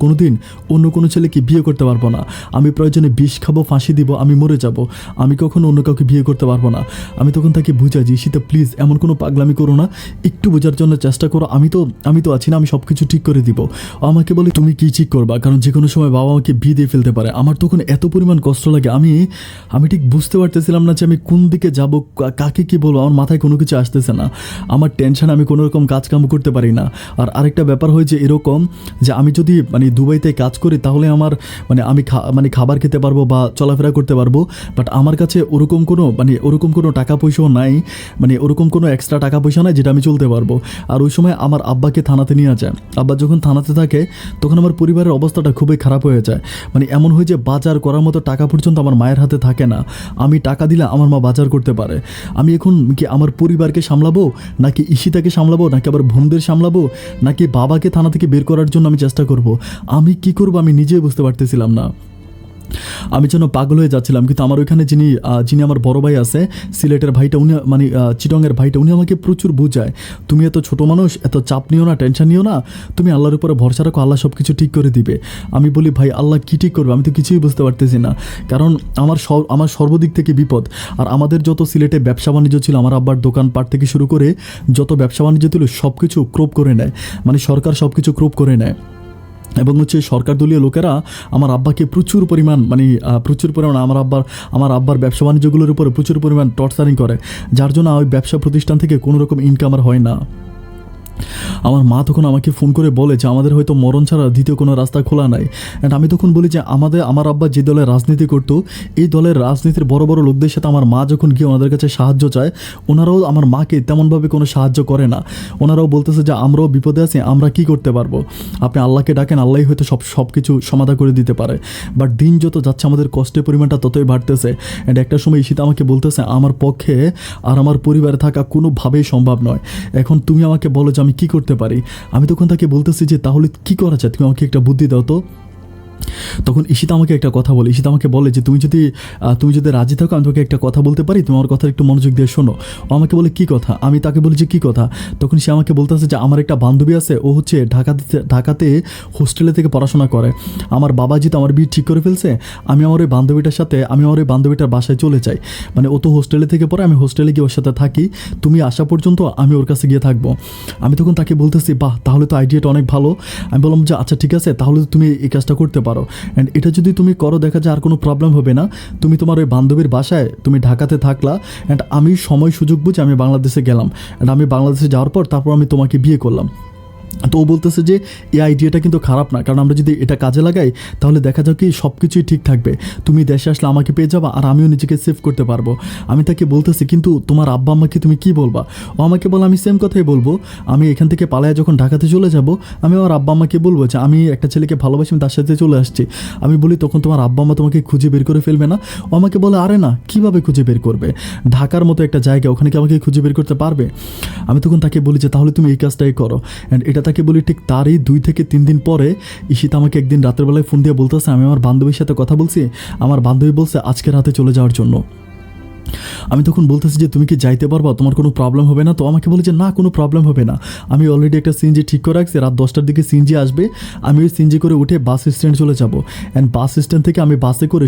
কোনোদিন অন্য কোনো ছেলেকে বিয়ে করতে পারবো না। আমি প্রয়োজনে বিষ খাবো, ফাঁসি দিব, আমি মরে যাব, আমি কখনো অন্য কাউকে বিয়ে করতে পারবো না। আমি তখন তাকে বুঝাই যে ঈশিতা প্লিজ এমন কোনো পাগলামি করো না, একটু বোঝার জন্য চেষ্টা করো, আমি তো আছি না, আমি সব কিছু ঠিক করে দিব। ও আমাকে বলে তুমি কি ঠিক করবা, কারণ যে কোনো সময় বাবা আমাকে বিয়ে দিয়ে ফেলতে পারে। আমার তখন এত পরিমাণ কষ্ট লাগে, আমি আমি ঠিক বুঝতে পারতেছিলাম না যে আমি কোন দিকে যাব, কাকে কী বলবো। আমার মাথায় কোনো কিছু আসতেছে না, আমার টেনশন, আমি কোনো রকম কাজকাম করতে পারি না। আর আরেকটা ব্যাপার হয় যে এরকম যে আমি যদি মানে দুবাইতে কাজ করি তাহলে আমার আমি খাবার খেতে পারবো বা চলাফেরা করতে পারবো, বাট আমার কাছে ওরকম কোনো টাকা পয়সাও নাই, ওরকম কোনো এক্সট্রা টাকা পয়সা নাই যেটা আমি চলতে পারবো। আর ওই সময় আমার আব্বাকে থানাতে নিয়ে যায়। আব্বা যখন থানাতে থাকে তখন আমার পরিবারের অবস্থাটা খুবই খারাপ হয়ে যায়। এমন হয় যে বাজার করার মতো টাকা পর্যন্ত আমার মায়ের হাতে থাকে না। আমি টাকা দিলে আমার মা বাজার করতে পারে। আমি এখন কি আমার পরিবারকে সামলাবো, নাকি ঈশিতাকে সামলাবো, নাকি আবার বোনদের সামলাবো, নাকি বাবাকে থানা থেকে বের করার জন্য আমি চেষ্টা করব? আমি কি করব আমি নিজেই বুঝতে পারতেছিলাম না। আমি যেন পাগল হয়ে যাচ্ছিলাম। কিন্তু আমার ওইখানে যিনি আমার বড় ভাই আছে, সিলেটের ভাইটা, উনি চিটংয়ের ভাইটা, উনি আমাকে প্রচুর বুঝায়, তুমি এত ছোট মানুষ, এত চাপ নিও না, টেনশন নিও না, তুমি আল্লাহর উপরে ভরসা রাখো, আল্লাহ সব কিছু ঠিক করে দিবে। আমি বলি ভাই আল্লাহ কী ঠিক করবে, আমি তো কিছুই বুঝতে পারতেছি না, কারণ আমার সর্বদিক থেকে বিপদ। আর আমাদের যত সিলেটে ব্যবসা বাণিজ্য ছিল, আমার আব্বার দোকানপাট থেকে শুরু করে যত ব্যবসা বাণিজ্য ছিল সব কিছু ক্রোপ করে নেয়, সরকার সব কিছু ক্রোপ করে নেয়। এবং সরকার দলীয় লোকেরা আমার আব্বাকে প্রচুর পরিমাণ আমার আব্বার ব্যবসা বাণিজ্যগুলোর উপরে প্রচুর পরিমাণ টর্চারিং করে, যার জন্য ওই ব্যবসা প্রতিষ্ঠান থেকে কোনো রকম ইনকাম আর হয় না। আমার মা তখন আমাকে ফোন করে বলে যে আমাদের হয়তো মরণ ছাড়া দ্বিতীয় কোনো রাস্তা খোলা নাই। অ্যান্ড আমি তখন বলি যে আমার আব্বা যে দলের রাজনীতি করতো, এই দলের রাজনীতির বড় বড় লোকদের সাথে আমার মা যখন গিয়ে ওনাদের কাছে সাহায্য চায়, ওনারাও আমার মাকে তেমনভাবে কোনো সাহায্য করে না। ওনারাও বলতেছে যে আমরাও বিপদে আছি, আমরা কি করতে পারবো, আপনি আল্লাহকে ডাকেন, আল্লাহই হয়তো সব কিছু সমাধান করে দিতে পারে। বাট দিন যত যাচ্ছে আমাদের কষ্টের পরিমাণটা ততই বাড়তেছে। অ্যান্ড একটা সময় ঈশিতা আমাকে বলতেছে আমার পক্ষে আর আমার পরিবারে থাকা কোনোভাবেই সম্ভব নয়, এখন তুমি আমাকে বলো যে আমি কী করতে পারি। আমি তখন তাকে বলতেছি যে তাহলে কি করা যায়, তুমি আমাকে একটা বুদ্ধি দাও তো। তখন ঈশিতা আমাকে একটা কথা বলে, ঈশিতা আমাকে বলে যে তুমি যদি রাজি থাকো আমি তোমাকে একটা কথা বলতে পারি, তুমি আমার কথা একটু মনোযোগ দিয়ে শোনো। ও আমাকে বলে কী কথা, আমি তাকে বলি যে কী কথা। তখন সে আমাকে বলতেছে যে আমার একটা বান্ধবী আছে, ও হচ্ছে ঢাকাতে হোস্টেলে থেকে পড়াশোনা করে, আমার বাবা যেহেতু আমার বিয়ে ঠিক করে ফেলছে, আমি আমার ওই বান্ধবীটার বাসায় চলে যাই। ও তো হোস্টেলে থেকে পড়ে, আমি হোস্টেলে গিয়ে ওর সাথে থাকি, তুমি আসা পর্যন্ত আমি ওর কাছে গিয়ে থাকবো। আমি তখন তাকে বলতেছি বাহ তাহলে তো আইডিয়াটা অনেক ভালো। আমি বললাম যে আচ্ছা ঠিক আছে, তাহলে তুমি এই কাজটা করতে পারো। অ্যান্ড এটা যদি তুমি করো দেখা যায় আর কোনো প্রবলেম হবে না। তুমি তোমার ওই বান্ধবীর বাসায় তুমি ঢাকাতে থাকলা, অ্যান্ড আমি সময় সুযোগ বুঝে আমি বাংলাদেশে গেলাম, অ্যান্ড আমি বাংলাদেশে যাওয়ার পর তারপর আমি তোমাকে বিয়ে করলাম। তো ও বলতেছে যে এই আইডিয়াটা কিন্তু খারাপ না, কারণ আমরা যদি এটা কাজে লাগাই তাহলে দেখা যাক কি সব কিছুই ঠিক থাকবে, তুমি দেশে আসলে আমাকে পেয়ে যাবা আর আমিও নিজেকে সেভ করতে পারবো। আমি তাকে বলতেছি কিন্তু তোমার আব্বা আম্মাকে তুমি কি বলবা। ও আমাকে বলে আমি সেম কথাই বলবো, আমি এখান থেকে পালায় যখন ঢাকাতে চলে যাব আমি আমার আব্বা আম্মাকে বলবো যে আমি একটা ছেলেকে ভালোবাসি, তার সাথে চলে আসছি। আমি বলি তখন তোমার আব্বা আম্মা তোমাকে খুঁজে বের করে ফেলবে না। ও আমাকে বলে আরে না, কীভাবে খুঁজে বের করবে, ঢাকার মতো একটা জায়গা, ওখানে কি আমাকে খুঁজে বের করতে পারবে। আমি তখন তাকে বলি যে তাহলে তুমি এই কাজটাই করো। অ্যান্ড এটা তাকে বলি ঠিক তারই 2 থেকে 3 দিন পরে ঈশিতা আমাকে একদিন রাতের বেলায় ফোন দিয়ে বলতেছে আমি আমার বান্ধবীর সাথে কথা বলছি, আমার বান্ধবী বলছে আজকে রাতে চলে যাওয়ার জন্য। আমি তখন বলতেছি যে তুমি কি যাইতে পারবা, তোমার কোনো প্রবলেম হবে না তো। আমাকে বলে যে না কোনো প্রবলেম হবে না, আমি অলরেডি একটা সিএনজি ঠিক করে রাখছি, রাত 10টার দিকে সিএনজি আসবে, আমি ওই সিএনজি করে উঠে বাস স্ট্যান্ড চলে যাব। অ্যান্ড বাস স্ট্যান্ড থেকে আমি বাসে করে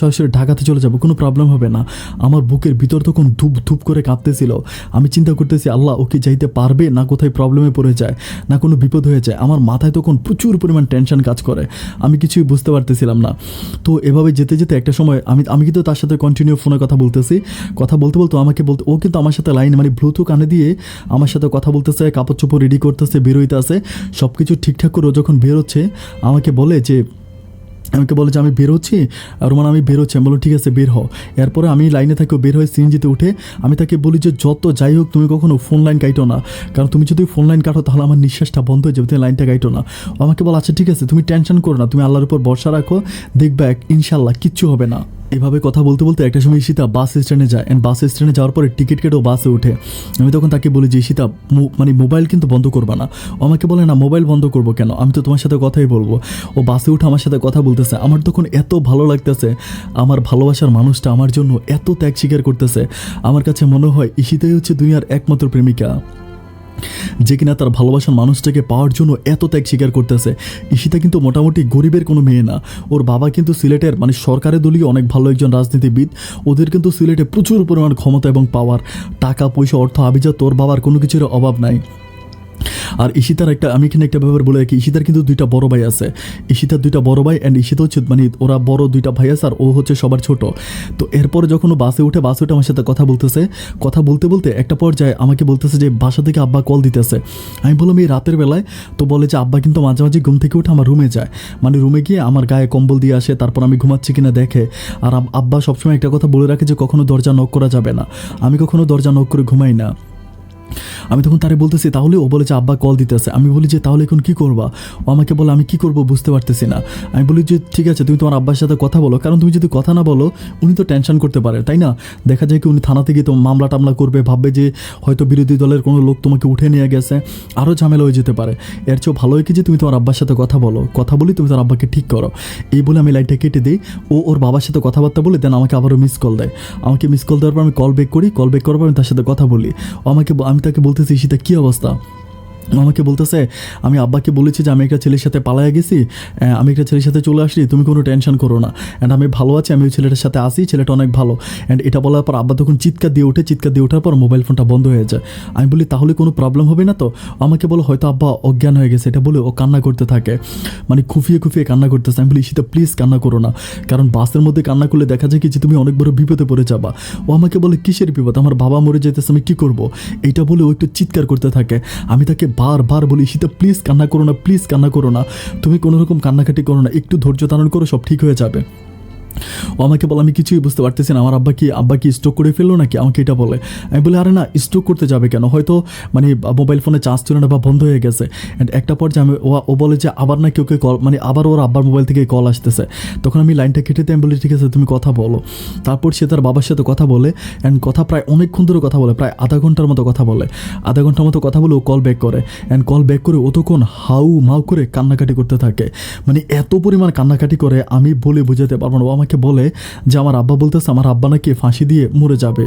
সরাসরি ঢাকাতে চলে যাব, কোনো প্রবলেম হবে না। আমার বুকের ভিতর তখন ধূপ ধূপ করে কাঁপতেছিল। আমি চিন্তা করতেছি আল্লাহ ওকে যাইতে পারবে না, কোথায় প্রবলেমে পড়ে যায় না কোনো বিপদ হয়ে যায়। আমার মাথায় তখন প্রচুর পরিমাণ টেনশন কাজ করে, আমি কিছুই বুঝতে পারতেছিলাম না। তো এভাবে যেতে যেতে একটা সময় আমি কিন্তু তার সাথে কন্টিনিউ ফোনে কথা বলতেছি, কথা বলতে ও কিন্তু আমার সাথে লাইন ব্লুটুথ কানে দিয়ে আমার সাথে কথা বলতেছে, কাপড় চোপড় রেডি করতেছে, বেরোইতে আছে, সব কিছু ঠিকঠাক করে। ও যখন বেরোচ্ছে আমাকে বলে যে আমি বেরোচ্ছি রোমান, আমি বেরোচ্ছি। আমি বলো ঠিক আছে বের হও। এরপরে আমি লাইনে থাকি, বের হয়ে সিএনজিতে উঠে আমি তাকে বলি যে যত যাই হোক তুমি কখনো ফোন লাইন কাটো না, কারণ তুমি যদি ফোন লাইন কাটো তাহলে আমার নিঃশ্বাসটা বন্ধ হয়ে যাবে, তুমি লাইনটা কাটো না। আমাকে বলো আচ্ছা ঠিক আছে তুমি টেনশন করো না, তুমি আল্লাহর উপর ভরসা রাখো, দেখবে ইনশাল্লাহ কিচ্ছু হবে না। এভাবে কথা বলতে বলতে একটা সময় ঈশিতা বাস স্ট্যান্ডে যায়। অ্যান্ড বাস স্ট্যান্ডে যাওয়ার পরে টিকিট কেটেও বাসে ওঠে। আমি তখন তাকে বলি যে ঈশিতা মোবাইল কিন্তু বন্ধ করবা না। ও আমাকে বলে না মোবাইল বন্ধ করবো কেন, আমি তো তোমার সাথে কথাই বলবো। ও বাসে উঠে আমার সাথে কথা বলতেছে, আমার তখন এত ভালো লাগতেছে, আমার ভালোবাসার মানুষটা আমার জন্য এত ত্যাগ স্বীকার করতেছে। আমার কাছে মনে হয় ঈশিতাই হচ্ছে দুনিয়ার একমাত্র প্রেমিকা, যে কিনা তার ভালোবাসার মানুষটাকে পাওয়ার জন্য এত ত্যাগ স্বীকার করতেছে। ঈশিতা কিন্তু মোটামুটি গরিবের কোনো মেয়ে না, ওর বাবা কিন্তু সিলেটের সরকারের দলীয় অনেক ভালো একজন রাজনীতিবিদ, ওদের কিন্তু সিলেটে প্রচুর পরিমাণ ক্ষমতা এবং পাওয়ার, টাকা পয়সা অর্থ আভিজাত, ওর বাবার কোনো কিছুর অভাব নাই। আর ঈশিতার একটা আমি এখানে একটা ব্যাপার বলে রাখি, ঈশিতার কিন্তু দুইটা বড় ভাই আছে। ঈশিতার দুইটা বড় ভাই অ্যান্ড ঈশিতা হচ্ছে মানে ওরা বড় দুইটা ভাই আছে আর ও হচ্ছে সবার ছোট। তো এরপরে যখন ও বাসে উঠে আমার সাথে কথা বলতেছে, কথা বলতে বলতে একটা পর্যায়ে আমাকে বলতেছে যে বাসা থেকে আব্বা কল দিতেছে। আমি বললাম এই রাতের বেলায়? তো বলে যে আব্বা কিন্তু মাঝে মাঝে ঘুম থেকে উঠে আমার রুমে যায়, মানে রুমে গিয়ে আমার গায়ে কম্বল দিয়ে আসে, তারপর আমি ঘুমাচ্ছি কিনা দেখে। আর আব্বা সবসময় একটা কথা বলে রাখে যে কখনো দরজা নক করা যাবে না, আমি কখনো দরজা নক করে ঘুমাই না। আমি তখন তারে বলতেছি, তাহলে ও বলে যে আব্বা কল দিতেছে। আমি বলি যে তাহলে এখন কী করবা? ও আমাকে বলে আমি কী করবো বুঝতে পারতেছি না। আমি বলি যে ঠিক আছে তুমি তোমার আব্বার সাথে কথা বলো, কারণ তুমি যদি কথা না বলো উনি তো টেনশন করতে পারে, তাই না? দেখা যায় কি উনি থানাতে গিয়ে তো মামলা টামলা করবে, ভাববে যে হয়তো বিরোধী দলের কোনো লোক তোমাকে উঠে নিয়ে গেছে, আরও ঝামেলা হয়ে যেতে পারে। এর চেয়েও ভালো হয় কি যে তুমি তোমার আব্বার সাথে কথা বলো, কথা বলি তুমি তোমার আব্বাকে ঠিক করো। এই বলে আমি লাইটটা কেটে দিই। ও ওর বাবার সাথে কথাবার্তা বলে দেন আমাকে আবারও মিস কল দেয়। আমাকে মিস কল দেওয়ার পর আমি কল ব্যাক করি, কল ব্যাক করার পর আমি তার সাথে কথা বলি। আমি তাকে বলতেছি ঈশিতা কী অবস্থা? আমাকে বলতেছে আমি আব্বাকে বলেছি যে আমি একটা ছেলের সাথে পালায়া গেছি, আমি একটা ছেলের সাথে চলে আসছি, তুমি কোনো টেনশন করো না, অ্যান্ড আমি ভালো আছি, আমি ওই ছেলেটার সাথে আসি, ছেলেটা অনেক ভালো। অ্যান্ড এটা বলার পর আব্বা তখন চিৎকার দিয়ে ওঠার পর মোবাইল ফোনটা বন্ধ হয়ে যায়। আমি বলি তাহলে কোনো প্রবলেম হবে না তো? আমাকে বলো হয়তো আব্বা অজ্ঞান হয়ে গেছে, এটা বলে ও কান্না করতে থাকে, মানে খুফিয়ে কান্না করতেছে। আমি বলি ঈশিতা প্লিজ কান্না করো না, কারণ বাসের মধ্যে কান্না করলে দেখা যায় কি যে তুমি অনেক বড় বিপদে পড়ে যাবা। ও আমাকে বলে কিসের বিপদ? আমার বাবা মরে যেতেছে, আমি কী করবো? এইটা বলে ও একটু চিৎকার করতে থাকে। আমি তাকে বারবার বলি ঈশিতা প্লিজ কান্না করো না, প্লিজ কান্না করো না, তুমি কোনো রকম কান্নাকাটি করো না, একটু ধৈর্য ধারণ করো, সব ঠিক হয়ে যাবে। ও আমাকে বলে আমি কিছুই বুঝতে পারতেছি না, আমার আব্বা কি স্ট্রোক করে ফেললো নাকি, আমাকে এটা বলে। আমি বলি আরে না, স্ট্রোক করতে যাবে কেন, হয়তো মানে মোবাইল ফোনে চার্জ ছিল না বা বন্ধ হয়ে গেছে। অ্যান্ড একটা পর্যায়ে ও বলে যে আবার না কেউ কল, মানে আবার ওর আব্বার মোবাইল থেকে কল আসতেছে। তখন আমি লাইনটা কেটে দিই, আমি বলি ঠিক আছে তুমি কথা বলো। তারপর সে তার বাবার সাথে কথা বলে, অ্যান্ড কথা প্রায় অনেকক্ষণ ধরে কথা বলে, প্রায় আধা ঘন্টার মতো কথা বলে। আধা ঘন্টার মতো কথা বলে ও কল ব্যাক করে, অ্যান্ড কল ব্যাক করে ও তখন হাউ মাউ করে কান্নাকাটি করতে থাকে, মানে এত পরিমাণ কান্নাকাটি করে আমি বলে বোঝাতে পারবো না। ও আমাকে বলে যে আমার আব্বা বলতেছে আমার আব্বা নাকি ফাঁসি দিয়ে মরে যাবে।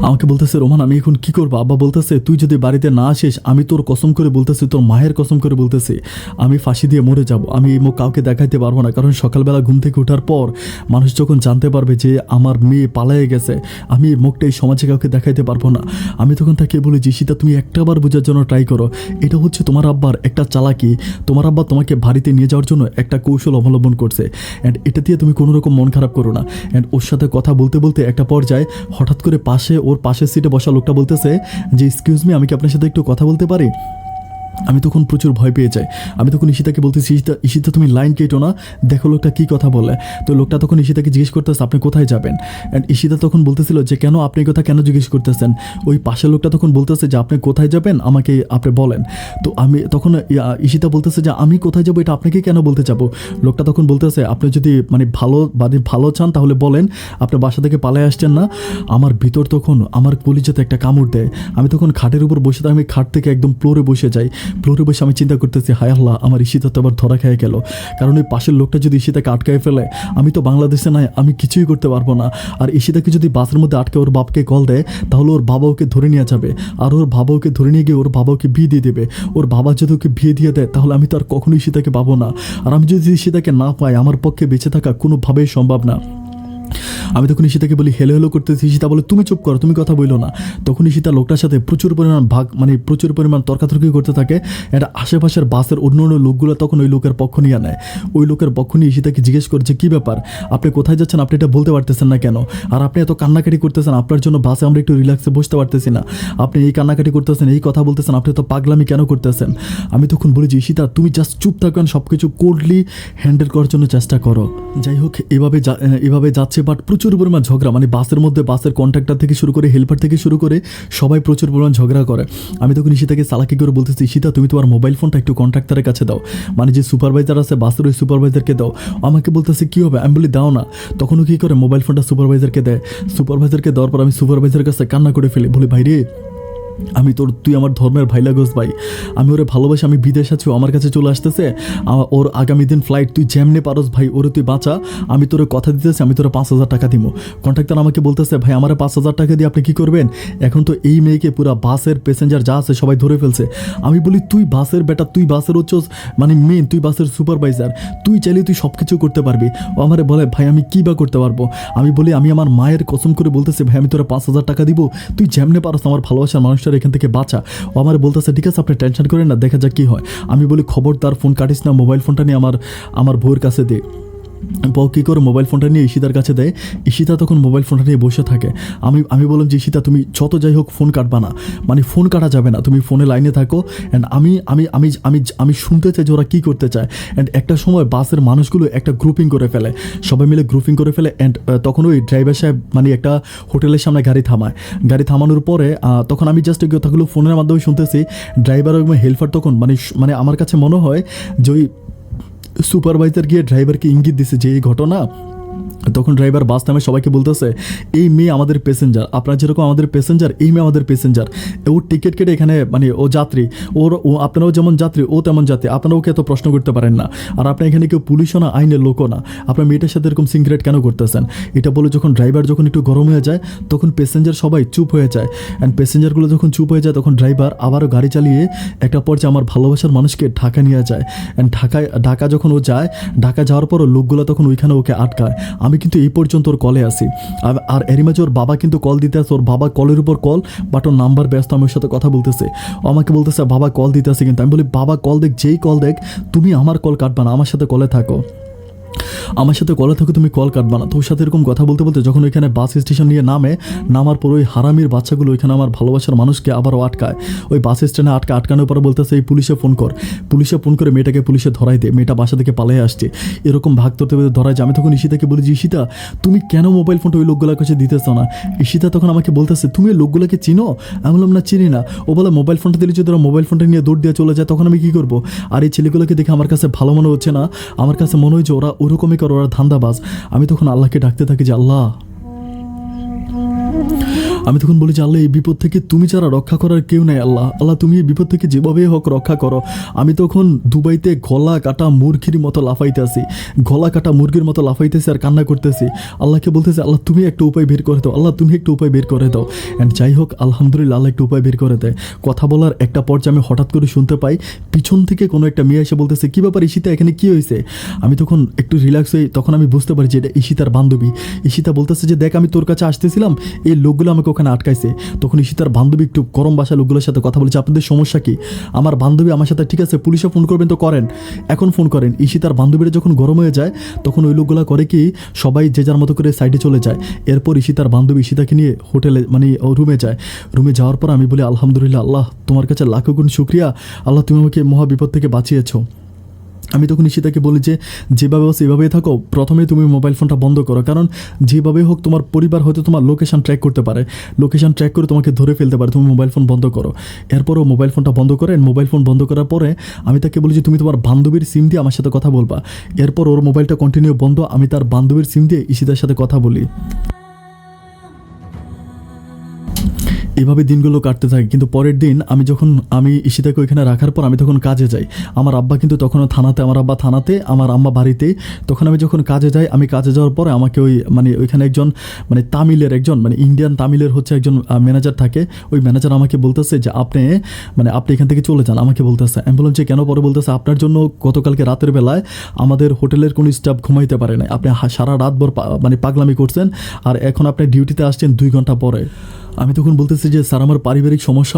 আমাকে বলতেছে রোমান আমি এখন কি করবো? আব্বা বলতেছে তুই যদি বাড়িতে না আসিস আমি তোর কসম করে বলতেছি, তোর মায়ের কসম করে বলতেছি, আমি ফাঁসি দিয়ে মরে যাব। আমি এই মুখ কাউকে দেখাইতে পারবো না, কারণ সকালবেলা ঘুম থেকে ওঠার পর মানুষ যখন জানতে পারবে যে আমার মেয়ে পালায়ে গেছে, আমি এই মুখটা এই সমাজে কাউকে দেখাইতে পারবো না। আমি তখন তাকে বলি যে ঈশিতা তুমি একটাবার বোঝার জন্য ট্রাই করো, এটা হচ্ছে তোমার আব্বার একটা চালাকি, তোমার আব্বা তোমাকে বাড়িতে নিয়ে যাওয়ার জন্য একটা কৌশল অবলম্বন করছে, অ্যান্ড এটা দিয়ে তুমি কোনো রকম মন খারাপ করো না। অ্যান্ড ওর সাথে কথা বলতে বলতে একটা পর্যায়ে হঠাৎ করে ওর পাশের সিটে বসা লোকটা বলতেছে যে এক্সকিউজ মি, আমি কি আপনার সাথে একটু কথা বলতে পারি? আমি তখন প্রচুর ভয় পেয়ে যাই। আমি তখন ঈশিতাকে বলতেছি ঈশিতা তুমি লাইন কেটো না, দেখো লোকটা কী কথা বলে। তো লোকটা তখন ঈশিতাকে জিজ্ঞেস করতেছে আপনি কোথায় যাবেন, অ্যান্ড ঈশিতা তখন বলতেছিল যে কেন আপনি কথা কেন জিজ্ঞেস করতেছেন। ওই পাশের লোকটা তখন বলতেছে যে আপনি কোথায় যাবেন আমাকে আপনি বলেন। তো আমি তখন ঈশিতা বলতেছে যে আমি কোথায় যাবো এটা আপনাকে কেন বলতে যাবো। লোকটা তখন বলতেছে আপনি যদি মানে ভালো চান তাহলে বলেন, আপনি বাসা থেকে পালায় আসছেন না। আমার ভিতর তখন আমার কলিজাতে একটা কামড় দেয়। আমি তখন খাটের উপর বসে আমি খাট থেকে একদম ফ্লোরে বসে যাই। ফ্লোরে বসে আমি চিন্তা করতেছি হায় আল্লাহ আমার ঈশিতা তো আবার ধরা খেয়ে গেল, কারণ ওই পাশের লোকটা যদি ঈশিতাকে আটকায় ফেলে আমি তো বাংলাদেশে নাই, আমি কিছুই করতে পারবো না। আর ঈশিতাকে যদি বাসের মধ্যে আটকে ওর বাপকে কল দেয় তাহলে ওর বাবা ওকে ধরে নিয়ে যাবে, আর ওর বাবা ওকে ধরে নিয়ে গিয়ে ওর বাবা ওকে বিয়ে দিয়ে দেবে। ওর বাবা যদি ওকে বিয়ে দিয়ে দেয় তাহলে আমি তো আর কখনোই ঈশিতাকে পাবো না, আর আমি যদি ঈশিতাকে না পাই আমার পক্ষে বেঁচে থাকা কোনোভাবেই সম্ভব না। আমি তখন ঈশিতাকে বলি হেলো করতেছি, ঈশিতা বলে তুমি চুপ করো, তুমি কথা বইলো না। তখন ঈশিতা লোকটার সাথে প্রচুর পরিমাণ তর্কাতর্কি করতে থাকে। এটা আশেপাশের বাসের অন্য লোকগুলো তখন ওই লোকের পক্ষ নিয়ে নেয়। ওই লোকের পক্ষ নিয়ে ঈশিতাকে জিজ্ঞেস করছে কী ব্যাপার, আপনি কোথায় যাচ্ছেন, আপনি এটা বলতে পারতেছেন না কেন, আর আপনি এত কান্নাকাটি করতেছেন, আপনার জন্য বাসে আমরা একটু রিল্যাক্সে বসতে পারতেছি না, আপনি এই কান্নাকাটি করতেছেন, এই কথা বলতেছেন, আপনি তো পাগলামি কেন করতেছেন। আমি তখন বলি যে ঈশিতা তুমি জাস্ট চুপ থাকেন, সব কিছু কোল্ডলি হ্যান্ডেল করার জন্য চেষ্টা করো। যাই হোক এভাবে যাচ্ছে, বাট প্রচুর পরিমাণ ঝগড়া, মানে বাসের মধ্যে বাসের কন্ট্রাক্টর থেকে শুরু করে হেল্পার থেকে শুরু করে সবাই প্রচুর পরিমাণ ঝগড়া করে। আমি তখন ঈশিতাকে চালাকি করে বলতেছি ঈশিতা তুমি তোমার মোবাইল ফোনটা একটু কন্ট্রাক্টরের কাছে দাও, মানে যে সুপারভাইজার আছে বাসের ওই সুপারভাইজারকে দাও। আমাকে বলতেছে কী হবে, আমি বলি দাও না। তখনও কী করে মোবাইল ফোনটা সুপারভাইজারকে দেয়। সুপারভাইজারকে দেওয়ার পর আমি সুপারভাইজারের কাছে কান্না করে ফেলি, বলি ভাই রে তুই আমার ধর্মের ভাই লাগোস ভাই, আমি ওরে ভালোবাসি, আমি বিদেশ আছি, ও আমার কাছে চলে আসতেছে, ওর আগামী দিন ফ্লাইট, তুই যেমনে পারস ভাই ওরে তুই বাঁচা, আমি তোরে কথা দিতেছি আমি তোরে 5,000 টাকা দিব। কন্ট্রাক্টর আমাকে বলতেছে ভাই আমার 5,000 টাকা দিয়ে আপনি কী করবেন, এখন তো এই মেয়েকে পুরা বাসের প্যাসেঞ্জার যা আছে সবাই ধরে ফেলছে। আমি বলি তুই বাসের বেটা, তুই বাসের হচ্ছে মানে মেন, তুই বাসের সুপারভাইজার, তুই চাইলে তুই সব কিছু করতে পারবি। ও আমারে বলে ভাই আমি কী বা করতে পারবো। আমি বলি আমি আমার মায়ের কসম করে বলতেছি ভাই আমি তোরা 5,000 টাকা দিব, তুই যেমনে পারস আমার ভালোবাসার মানুষটার এখান থেকে বাঁচা। ও আমার বলতেছে ঠিক আছে আপনি টেনশন করেন না, দেখা যাক কী হয়। আমি বলি খবরদার ফোন কাটিস না, মোবাইল ফোনটা নিয়ে আমার বউয়ের কাছে দে। বউ কী করে মোবাইল ফোনটা নিয়ে ঈশিতার কাছে দেয়। ঈশিতা তখন মোবাইল ফোনটা নিয়ে বসে থাকে। আমি বললাম যে ঈশিতা তুমি যত যাই হোক ফোন কাটবা না, মানে ফোন কাটা যাবে না, তুমি ফোনে লাইনে থাকো। অ্যান্ড আমি আমি আমি আমি আমি শুনতে চাই যে ওরা কী করতে চায়। অ্যান্ড একটা সময় বাসের মানুষগুলো একটা গ্রুপিং করে ফেলে, সবাই মিলে গ্রুপিং করে ফেলে। অ্যান্ড তখন ওই ড্রাইভার সাহেব মানে একটা হোটেলের সামনে গাড়ি থামায়। গাড়ি থামানোর পরে তখন আমি জাস্ট এই কথাগুলো ফোনের মাধ্যমে শুনতেছি। ড্রাইভার এবং হেল্পার তখন মানে আমার কাছে মনে হয় যে ওই সুপারভাইজার গিয়ে ড্রাইভারকে ইঙ্গিত দিছে যে এই ঘটনা। তখন ড্রাইভার বাস নামে সবাইকে বলতেছে এই মেয়ে আমাদের প্যাসেঞ্জার, আপনারা যেরকম আমাদের প্যাসেঞ্জার, এই মেয়ে আমাদের প্যাসেঞ্জার, ওর টিকিট কেটে এখানে মানে ও যাত্রী, ও আপনারাও যেমন যাত্রী ও তেমন যাত্রী, আপনারা ওকে এত প্রশ্ন করতে পারেন না। আর আপনি এখানে কেউ পুলিশও না আইনের লোকও না, আপনার মেয়েটার সাথে এরকম সিগারেট কেন করতেছেন। এটা বলে যখন ড্রাইভার যখন একটু গরম হয়ে যায় তখন প্যাসেঞ্জার সবাই চুপ হয়ে যায়। অ্যান্ড প্যাসেঞ্জারগুলো যখন চুপ হয়ে যায় তখন ড্রাইভার আবারও গাড়ি চালিয়ে একটা পর্যায়ে আমার ভালোবাসার মানুষকে ঢাকা নিয়ে যায়। অ্যান্ড ঢাকা যখন ও যায়, ঢাকা যাওয়ার পরও লোকগুলো তখন ওইখানে ওকে আটকায়। আমি কিন্তু এই পর্যন্ত ওর কলে আসি। আর এরই মাঝে ওর বাবা কিন্তু কল দিতে আসে, ওর বাবা কলের উপর কল, বাট ওর নাম্বার ব্যস্ত, আমি ওর সাথে কথা বলতেছে। ও আমাকে বলতেছে বাবা কল দিতে আসে, কিন্তু আমি বলি বাবা কল দেখ, যেই কল দেখ, তুমি আমার কল কাটবা না, আমার সাথে কলে থাকো, আমার সাথে কলে থাকো, তুমি কল কাটবা না। তো ওর সাথে এরকম কথা বলতে বলতে যখন ওইখানে বাস স্টেশন নিয়ে নামার পর ওই হারামির বাচ্চাগুলো ওইখানে আমার ভালোবাসার মানুষকে আবারও আটকায়। ওই বাস স্ট্যান্ডে আটকানোর পরে বলতেছে এই পুলিশে ফোন করে মেয়েটাকে পুলিশে ধরাই দে, মেয়েটা বাসা থেকে পালিয়ে আসছে। এরকম ভাগ করতে ধরাই যায়। আমি তখন ঈশিতাকে বলি যে ঈশিতা তুমি কেন মোবাইল ফোনটা ওই লোকগুলোর কাছে দিতেছ না। ঈশিতা তখন আমাকে বলতেছে তুমি ওই লোকগুলোকে চিনো। আমি বললাম না চিনি না। ও বলে মোবাইল ফোনটা দিলে যদি ওরা মোবাইল ফোনটা নিয়ে দৌড় দিয়ে চলে যায় তখন আমি কী করবো। আর এই ছেলেগুলোকে দেখে আমার কাছে ভালো মনে হচ্ছে না, আমার কাছে মনে হয় যে ওরা ওরকমই করে, ওরা ধান্দাবাজ। আমি তখন আল্লাহকে ডাকতে থাকি যে আল্লাহ, আমি তখন বলি যে আল্লাহ এই বিপদ থেকে তুমি ছাড়া রক্ষা করার কেউ নেই, আল্লাহ তুমি এই বিপদ থেকে যেভাবেই হোক রক্ষা করো। আমি তখন দুবাইতে গলা কাটা মুরগির মতো লাফাইতেছি, আর কান্না করতেছি, আল্লাহকে বলতেছি আল্লাহ তুমি একটা উপায় বের করে দাও, তুমি একটা উপায় বের করে দাও। অ্যান্ড যাই হোক আলহামদুলিল্লাহ আল্লাহ একটা উপায় বের করে দেয়। কথা বলার একটা পর্যায়ে আমি হঠাৎ করে শুনতে পাই পিছন থেকে কোনো একটা মেয়ে এসে বলতেছে কী ব্যাপার ঈশিতা, এখানে কী হয়েছে। আমি তখন একটু রিল্যাক্স হই, তখন আমি বুঝতে পারি যে এটা ঈশিতার বান্ধবী। ঈশিতা বলতেছে যে দেখ আমি তোর কাছে আসতেছিলাম, এই লোকগুলো আমাকে ওখানে আটকাইছে। তখন ঈশিতার বান্ধবী একটু গরম ভাষায় লোকগুলোর সাথে কথা বলেছে, আপনাদের সমস্যা কি। আমার বান্ধবী আমার সাথে ঠিক আছে পুলিশে ফোন করবেন তো করেন, এখন ফোন করেন। ঈশিতার বান্ধবীরা যখন গরম হয়ে যায় তখন ওই লোকগুলো করে কি সবাই যে যার মতো করে সাইডে চলে যায়। এরপর ঈশিতার বান্ধবী ঈশিতাকে নিয়ে হোটেলে মানে রুমে যায়। রুমে যাওয়ার পর আমি বলি আলহামদুলিল্লাহ আল্লাহ তোমার কাছে লাখো গুণ শুকরিয়া, আল্লাহ তুমি আমাকে মহা বিপদ থেকে বাঁচিয়েছো। আমি তখন ঈশিতাকে বলি যে যেভাবে হোক সেভাবেই থাকো, প্রথমে তুমি মোবাইল ফোনটা বন্ধ করো, কারণ যেভাবে হোক তোমার পরিবার হয়তো তোমার লোকেশন ট্র্যাক করতে পারে, লোকেশন ট্র্যাক করে তোমাকে ধরে ফেলতে পারে, তুমি মোবাইল ফোন বন্ধ করো। এরপরও মোবাইল ফোনটা বন্ধ করেন। মোবাইল ফোন বন্ধ করার পরে আমি তাকে বলি যে তুমি তোমার বান্ধবীর সিম দিয়ে আমার সাথে কথা বলবা। এরপর ওর মোবাইলটা কন্টিনিউ বন্ধ, আমি তার বান্ধবীর সিম দিয়ে ঈশিতার সাথে কথা বলি। এভাবে দিনগুলো কাটতে থাকে। কিন্তু পরের দিন আমি ঈশিতাকে ওইখানে রাখার পর আমি তখন কাজে যাই। আমার আব্বা কিন্তু তখনও থানাতে, আমার আব্বা থানাতে, আমার আম্মা বাড়িতে। তখন আমি যখন কাজে যাই, আমি কাজে যাওয়ার পরে আমাকে ওইখানে একজন তামিলের ইন্ডিয়ান তামিলের হচ্ছে একজন ম্যানেজার থাকে। ওই ম্যানেজার আমাকে বলতেছে যে আপনি এখান থেকে চলে যান, আমাকে বলতেছে। আমি বললাম যে কেন। পরে বলতেছে আপনার জন্য গতকালকে রাতের বেলায় আমাদের হোটেলের কোনো স্টাফ ঘুমাইতে পারে না, আপনি সারা রাত ভর পাগলামি করছেন, আর এখন আপনি ডিউটিতে আসছেন 2 ঘন্টা পরে। আমি তখন বলতেছি যে স্যার আমার পারিবারিক সমস্যা,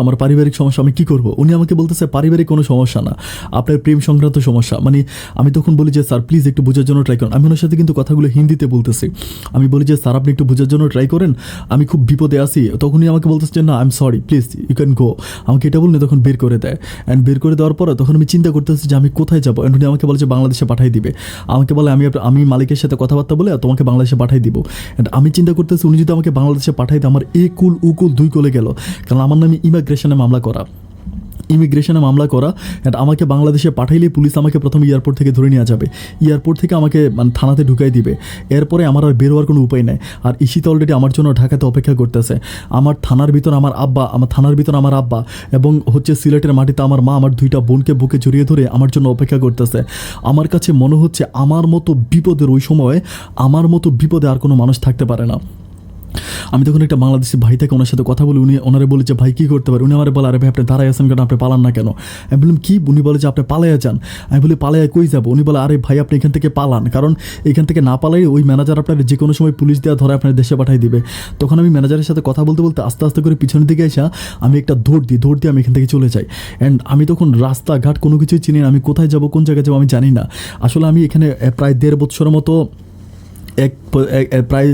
আমি কী করবো। উনি আমাকে বলতেছে পারিবারিক কোনো সমস্যা না, আপনার প্রেম সংক্রান্ত সমস্যা। আমি তখন বলি যে স্যার প্লিজ একটু বোঝার জন্য ট্রাই করেন। আমি ওনার সাথে কিন্তু কথাগুলো হিন্দিতে বলতেছি। আমি বলি যে স্যার আপনি একটু বোঝার জন্য ট্রাই করেন, আমি খুব বিপদে আছি। তখনই আমাকে বলতেছে যে না I am sorry please you can go. আমাকে এটা বললে তখন বের করে দেয়। অ্যান্ড বের করে দেওয়ার পরে তখন আমি চিন্তা করতেছি যে আমি কোথায় যাবো। অ্যান্ড উনি আমাকে বলে যে বাংলাদেশে পাঠিয়ে দিবে। আমাকে বলে আমি মালিকের সাথে কথাবার্তা বলে তোমাকে বাংলাদেশে পাঠিয়ে দিব। অ্যান্ড আমি চিন্তা করতেছি উনি যদি আমাকে বাংলাদেশে পাঠাই দেয় আমার এ কুল উ কুল 2 কুলে গেল, কারণ আমার নামে ইমিগ্রেশনে মামলা করা। ইমিগ্রেশনে মামলা করা, অ্যান্ড আমাকে বাংলাদেশে পাঠাইলে পুলিশ আমাকে প্রথমে এয়ারপোর্ট থেকে ধরে নিয়ে যাবে, এয়ারপোর্ট থেকে আমাকে মানে থানাতে ঢুকাই দিবে, এরপরে আমার আর বের হওয়ার কোনো উপায় নেই। আর ঈশিতা অলরেডি আমার জন্য ঢাকাতে অপেক্ষা করতেছে। আমার থানার ভিতর আমার আব্বা এবং হচ্ছে সিলেটের মাটিতে আমার মা আমার 2টা বোনকে বুকে জড়িয়ে ধরে আমার জন্য অপেক্ষা করতেছে। আমার কাছে মনে হচ্ছে আমার মতো বিপদের ওই সময় আমার মতো বিপদে আর কোনো মানুষ থাকতে পারে না। আমি তখন একটা বাংলাদেশি ভাই থেকে ওনার সাথে কথা বলি, ওনারে বলে যে ভাই কী করতে পারে, উনি আমার বলে আরে ভাই আপনি দাঁড়াই আছেন কেন, আপনি পালান না কেন? আমি বললাম কি? উনি বলে যে আপনি পালাইয়া যান। আমি বলি পালাইয়া কই যাবো? উনি বলে আরে ভাই আপনি এখান থেকে পালান, কারণ এখান থেকে না পালাই ওই ম্যানেজার আপনার যে কোনো সময় পুলিশ দেওয়া ধরে আপনার দেশে পাঠাই দিবে। তখন আমি ম্যানেজারের সাথে কথা বলতে বলতে আস্তে আস্তে করে পিছনের দিকে এসে আমি একটা দৌড় দিয়ে আমি এখান থেকে চলে যাই। অ্যান্ড আমি তখন রাস্তাঘাট কোনো কিছুই চিনি না, আমি কোথায় যাব কোন জায়গায় যাবো আমি জানি না। আসলে আমি এখানে প্রায় 1.5 বছরের মতো প্রায়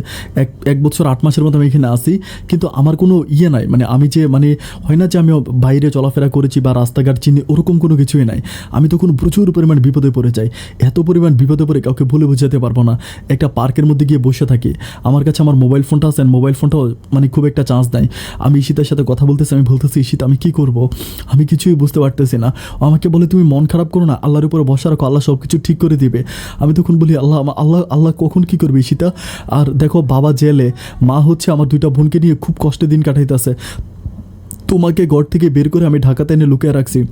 এক বছর 8 মাসের মতো আমি এখানে আসি, কিন্তু আমার কোনো নাই, মানে আমি যে মানে হয় না যে আমি বাইরে চলাফেরা করেছি বা রাস্তাঘাট চিনি ওরকম কোনো কিছুই নাই। আমি তখন প্রচুর পরিমাণ বিপদে পড়ে যাই, এত পরিমাণ বিপদে পড়ে কাউকে বলে বোঝাতে পারবো না। একটা পার্কের মধ্যে গিয়ে বসে থাকি, আমার কাছে আমার মোবাইল ফোনটা আছে, মোবাইল ফোনটাও মানে খুব একটা চান্স দেয়। আমি ঈশিতার সাথে কথা বলতেছি, আমি বলতেছি ঈশিতা আমি কী করবো, আমি কিছুই বুঝতে পারতেছি না। আমাকে বলে তুমি মন খারাপ করো না, আল্লাহর উপরে ভরসা রাখো, আল্লাহ সব কিছু ঠিক করে দিবে। আমি তখন বলি আল্লাহ আল্লাহ আল্লাহ কখন কী করবে ঈশিতা? আর দেখো বাবা জেলে, মা হচ্ছে আমার 2টা বোনকে নিয়ে খুব কষ্টে দিন কাটাইতেছে, তোমাকে ঘর থেকে বের করে আমি ঢাকাতে এনে লুকিয়ে রাখছি।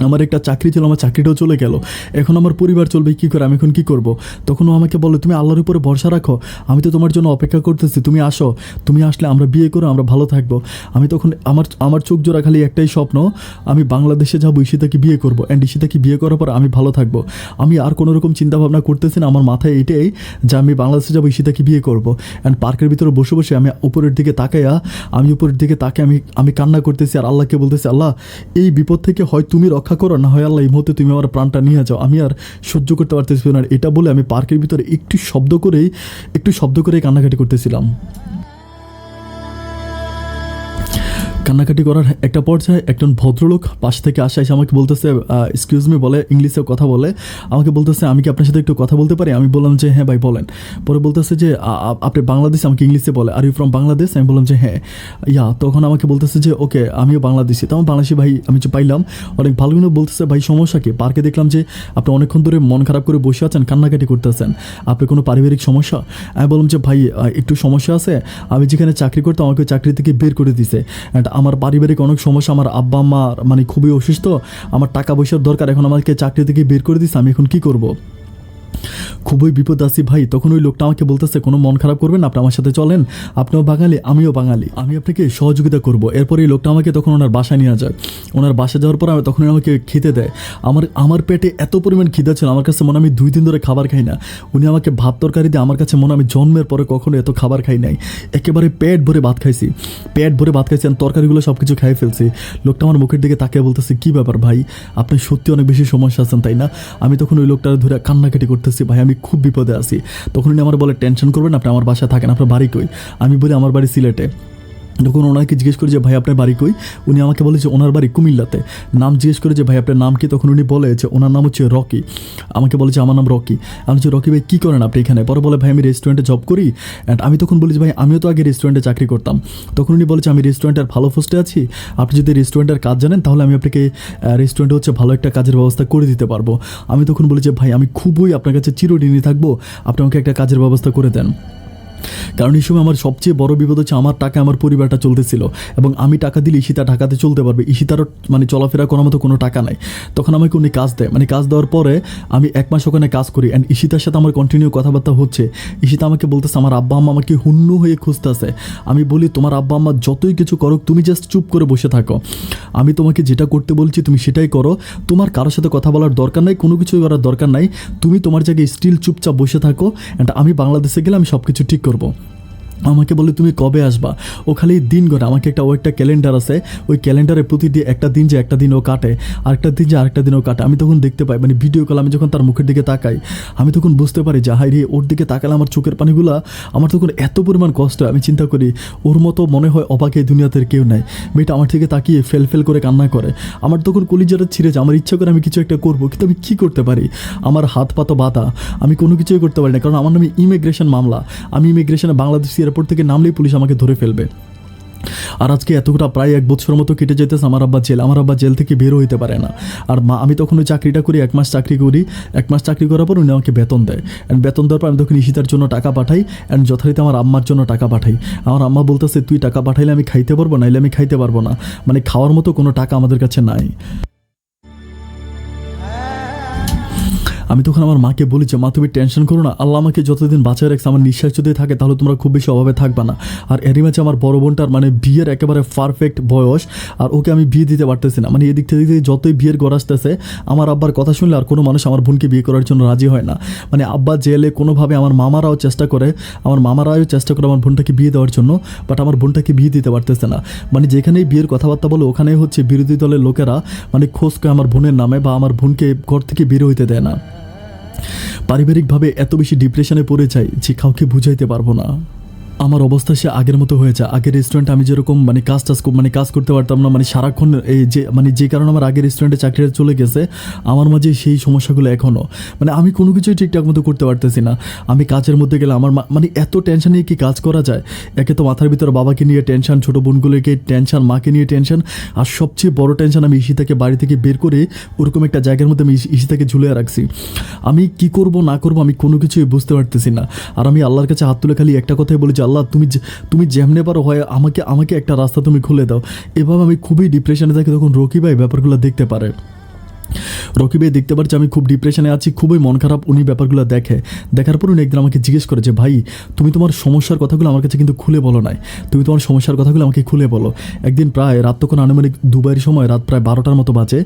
আমার একটা চাকরি ছিল, আমার চাকরিটাও চলে গেল, এখন আমার পরিবার চলবে কী করে, আমি এখন কী করব? তখন ও আমাকে বলে তুমি আল্লাহর উপরে ভরসা রাখো, আমি তো তোমার জন্য অপেক্ষা করতেছি, তুমি আসো, তুমি আসলে আমরা বিয়ে করো, আমরা ভালো থাকবো। আমি তখন আমার চোখ জোড়া খালি একটাই স্বপ্ন, আমি বাংলাদেশে যাবো, ঈশিতাকে বিয়ে করবো, অ্যান্ড ঈশিতাকে বিয়ে করার পর আমি ভালো থাকবো। আমি আর কোনো রকম চিন্তাভাবনা করতেছি না, আমার মাথায় এটাই যে আমি বাংলাদেশে যাবো, ঈশিতাকে বিয়ে করবো। অ্যান্ড পার্কের ভিতরে বসে বসে আমি উপরের দিকে তাকাইয়া আমি কান্না করতেছি আর আল্লাহকে বলতেছি আল্লাহ এই বিপদ থেকে হয় তুমি রক্ষা করো, না হয় আল্লাহ এই মুহূর্তে তুমি আমার প্রাণটা নিয়ে যাও, আমি আর সহ্য করতে পারতেছি না। এটা বলে আমি পার্কের ভিতরে একটু শব্দ করেই কান্নাকাটি করতেছিলাম। কান্নাকাটি করার একটা পর্যায়ে একজন ভদ্রলোক পাশ থেকে এসে আমাকে বলতেছে এক্সকিউজ মি বলে, ইংলিশে কথা বলে আমাকে বলতেছে আমি কি আপনার সাথে একটু কথা বলতে পারি? আমি বললাম যে হ্যাঁ ভাই বলেন। পরে বলতেছে যে আপনি বাংলাদেশ, আমাকে ইংলিশে বলে আর ইউ ফ্রম বাংলাদেশ? আমি বললাম যে হ্যাঁ। তখন আমাকে বলতেছে যে ওকে আমিও বাংলাদেশি। তখন বাংলাদেশি ভাই আমি যে পাইলাম অনেক ভালো করে বলতেছে ভাই সমস্যা কি? পার্কে দেখলাম যে আপনি অনেকক্ষণ ধরে মন খারাপ করে বসে আছেন, কান্নাকাটি করতেছেন, আপনি কোনো পারিবারিক সমস্যা? আমি বললাম যে ভাই একটু সমস্যা আছে, আমি যেখানে চাকরি করতাম আমাকে চাকরি থেকে বের করে দিছে, অ্যান্ড আমার পারিবারিক অনেক সমস্যা, আমার আব্বা আম্মা মানে খুবই অসুস্থ, আমার টাকা পয়সার দরকার, এখন আমাকে চাকরি থেকে বের করে দিচ্ছে, আমি এখন কী করব? খুবই বিপদ আছি ভাই। তখন ওই লোকটা আমাকে বলতেছে কোনো মন খারাপ করবেন, আপনি আমার সাথে চলেন, আপনিও বাঙালি আমিও বাঙালি, আমি আপনাকে সহযোগিতা করব। এরপরে এই লোকটা আমাকে তখন ওনার বাসায় নিয়ে যায়। ওনার বাসায় যাওয়ার পর তখন আমাকে খেতে দেয়। আমার পেটে এত পরিমাণ খিদা ছিল, আমার কাছে মনে আমি 2 দিন ধরে খাবার খাই না। উনি আমাকে ভাত তরকারি দিয়ে, আমার কাছে মনে আমি জন্মের পরে কখনো এত খাবার খাই নাই। একেবারে পেট ভরে ভাত খাইছি, আর তরকারিগুলো সব কিছু খাই ফেলছি। লোকটা আমার মুখের দিকে তাকিয়ে বলতেছে কী ব্যাপার ভাই, আপনি সত্যি অনেক বেশি সমস্যা আছেন তাই না? আমি তখন ওই লোকটা ধরে কান্নাকাটি করতেছি, ভাই আমি খুব বিপদে আছি। তখন উনি আমার বলে টেনশন করবেন, আপনি আমার বাসায় থাকেন, আপনার বাড়ি কই? আমি বলি আমার বাড়ি সিলেটে। তখন ওনাকে জিজ্ঞেস করি যে ভাই আপনার বাড়ি কই? উনি আমাকে বলে যে ওনার বাড়ি কুমিল্লাতে। নাম জিজ্ঞেস করে যে ভাই আপনার নাম কি? তখন উনি বলে যে ওনার নাম হচ্ছে রকি। আমাকে বলে যে আমার নাম রকি। আমি বলছি রকি ভাই কী করেন আপনি এখানে? পরে বলে ভাই আমি রেস্টুরেন্টে জব করি। অ্যান্ড আমি তখন বলি যে ভাই আমিও তো আগে রেস্টুরেন্টে চাকরি করতাম। তখন উনি বলে যে আমি রেস্টুরেন্টের ভালো পোস্টে আছি, আপনি যদি রেস্টুরেন্টের কাজ জানেন তাহলে আমি আপনাকে রেস্টুরেন্টে হচ্ছে ভালো একটা কাজের ব্যবস্থা করে দিতে পারবো। আমি তখন বলি যে ভাই আমি খুবই আপনার কাছে চিরঋণী থাকবো, আপনি আমাকে একটা কাজের ব্যবস্থা করে দেন। কারণ এই সময় আমার সবচেয়ে বড় বিপদ হচ্ছে আমার টাকা আমার পরিবারটা চলতেছিল, এবং আমি টাকা দিলে ঈশিতা ঢাকাতে চলতে পারবে, ঈশিতারও মানে চলাফেরা করার মতো কোনো টাকা নাই। তখন আমাকে উনি কাজ দেয়, মানে কাজ দেওয়ার পরে আমি 1 মাস ওখানে কাজ করি, অ্যান্ড ঈশিতার সাথে আমার কন্টিনিউ কথাবার্তা হচ্ছে। ঈশিতা আমাকে বলতেছে আমার আব্বা আম্মা আমাকে হুন্নু হয়ে খুঁজতেছে। আমি বলি তোমার আব্বা আম্মা যতই কিছু করুক তুমি জাস্ট চুপ করে বসে থাকো, আমি তোমাকে যেটা করতে বলছি তুমি সেটাই করো, তোমার কারোর সাথে কথা বলার দরকার নাই, কোনো কিছু করার দরকার নাই, তুমি তোমার জায়গায় স্টিল চুপচাপ বসে থাকো, অ্যান্ড আমি বাংলাদেশে গেলে আমি সব কিছু ঠিক করবো। আমাকে বলে তুমি কবে আসবা? ও খালি দিন করে আমাকে একটা ক্যালেন্ডার আছে, ওই ক্যালেন্ডারে প্রতিদিন একটা দিন ও কাটে, আরেকটা দিনও কাটে। আমি তখন দেখতে পাই, মানে ভিডিও কল আমি যখন তার মুখের দিকে তাকাই আমি তখন বুঝতে পারি যে হাই রে, ওর দিকে তাকালে আমার চোখের পানিগুলা, আমার তখন এত পরিমাণ কষ্ট। আমি চিন্তা করি ওর মতো মনে হয় অবাক এই দুনিয়াতে কেউ নাই। মেয়েটা আমার থেকে তাকিয়ে ফেল করে কান্না করে। আমার তখন কলিজাটা ছিঁড়ে যায়, আমার ইচ্ছা করে আমি কিছু একটা করবো, কিন্তু আমি কী করতে পারি? আমার হাত পা তো বাঁধা, আমি কোনো কিছুই করতে পারি না, কারণ আমার নামে ইমিগ্রেশন মামলা। আমি ইমিগ্রেশনে বাংলাদেশ এয়ারপোর্ট থেকে নামলেই পুলিশ আমাকে ধরে ফেলবে। আর আজকে এতটা প্রায় 1 বছর মতো কেটে যেতেছে আমার আব্বা জেল থেকে বেরো হইতে পারে না। আর মা, আমি তখন ওই চাকরিটা করি, 1 মাস চাকরি করি। 1 মাস চাকরি করার পর উনি আমাকে বেতন দেয়, অ্যান্ড বেতন দেওয়ার পর আমি তখন ঈশিতার জন্য টাকা পাঠাই, অ্যান্ড যথারীতি আমার আম্মার জন্য টাকা পাঠাই। আমার আম্মা বলতেছে তুই টাকা পাঠাইলে আমি খাইতে পারবো, নাইলে আমি খাইতে পারবো না, মানে খাওয়ার মতো কোনো টাকা আমাদের কাছে নাই। আমি তখন আমার মাকে বলি যে মা তুমি টেনশন করো না, আল্লাহ আমাকে যতদিন বাঁচায় রাখছে, আমার নিঃশ্বাস যদি থাকে তাহলে তোমরা খুব বেশি অভাবে থাকবা না। আর এরই মাঝে আমার বড় বোনটার মানে বিয়ের একেবারে পারফেক্ট বয়স, আর ওকে আমি বিয়ে দিতে পারতেছি না। মানে এদিক থেকে যতই বিয়ের গড় আসতেছে, আমার আব্বার কথা শুনলে আর কোনো মানুষ আমার বোনকে বিয়ে করার জন্য রাজি হয় না। মানে আব্বা জেলে কোনোভাবে, আমার মামারাও চেষ্টা করে আমার বোনটাকে বিয়ে দেওয়ার জন্য, বাট আমার বোনটাকে বিয়ে দিতে পারতেছে না। মানে যেখানেই বিয়ের কথাবার্তা বলে ওখানেই হচ্ছে বিরোধী দলের লোকেরা মানে খোঁজ করে আমার বোনের নামে, বা আমার বোনকে ঘর থেকে বের হইতে দেয় না। পারিবারিকভাবে এত বেশি ডিপ্রেশনে পড়ে যাই যে কাউকে বুঝাইতে পারবো না। আমার অবস্থা সে আগের মতো হয়ে যায়। আগের রেস্টুরেন্টে আমি যেরকম মানে কাজ করতে পারতাম না, মানে সারাক্ষণ এই যে কারণে আমার আগের রেস্টুরেন্টে চাকরিটা চলে গেছে, আমার মাঝে সেই সমস্যাগুলো এখনও। মানে আমি কোনো কিছুই ঠিকঠাক মতো করতে পারতেছি না। আমি কাজের মধ্যে গেলে আমার মানে এত টেনশন নিয়ে কি কাজ করা যায়? একে তো মাথার ভিতরে বাবাকে নিয়ে টেনশন, ছোটো বোনগুলোকে টেনশন, মাকে নিয়ে টেনশন, আর সবচেয়ে বড় টেনশন আমি ঈশিতাকে বাড়ি থেকে বের করে ওরকম একটা জায়গার মধ্যে আমি ঈশিতাকে ঝুলিয়ে রাখছি। আমি কি করব না করব আমি কোনো কিছুই বুঝতে পারতেছি না। আর আমি আল্লাহর কাছে হাত তুলে খালি একটা কথাই বলেছি, আল্লাহ তুমি যেমনে পারো হয় আমাকে একটা রাস্তা তুমি খুলে দাও। এভাবে আমি খুবই ডিপ্রেশনে থাকি। তখন রকি ভাই ব্যাপারগুলো দেখতে পারে, রকি ভাই দেখতে পারছে আমি খুব ডিপ্রেশনে আছি, খুবই মন খারাপ। উনি ব্যাপারগুলো দেখার পর উনি একদিন আমাকে জিজ্ঞেস করে যে ভাই তুমি তোমার সমস্যার কথাগুলো আমার কাছে কিন্তু খুলে বলো নাই, তুমি তোমার সমস্যার কথাগুলো আমাকে খুলে বলো। একদিন প্রায় রাত তখন আনুমানিক দুবাইয়ের সময়, রাত প্রায় 12টার মতো বাজে,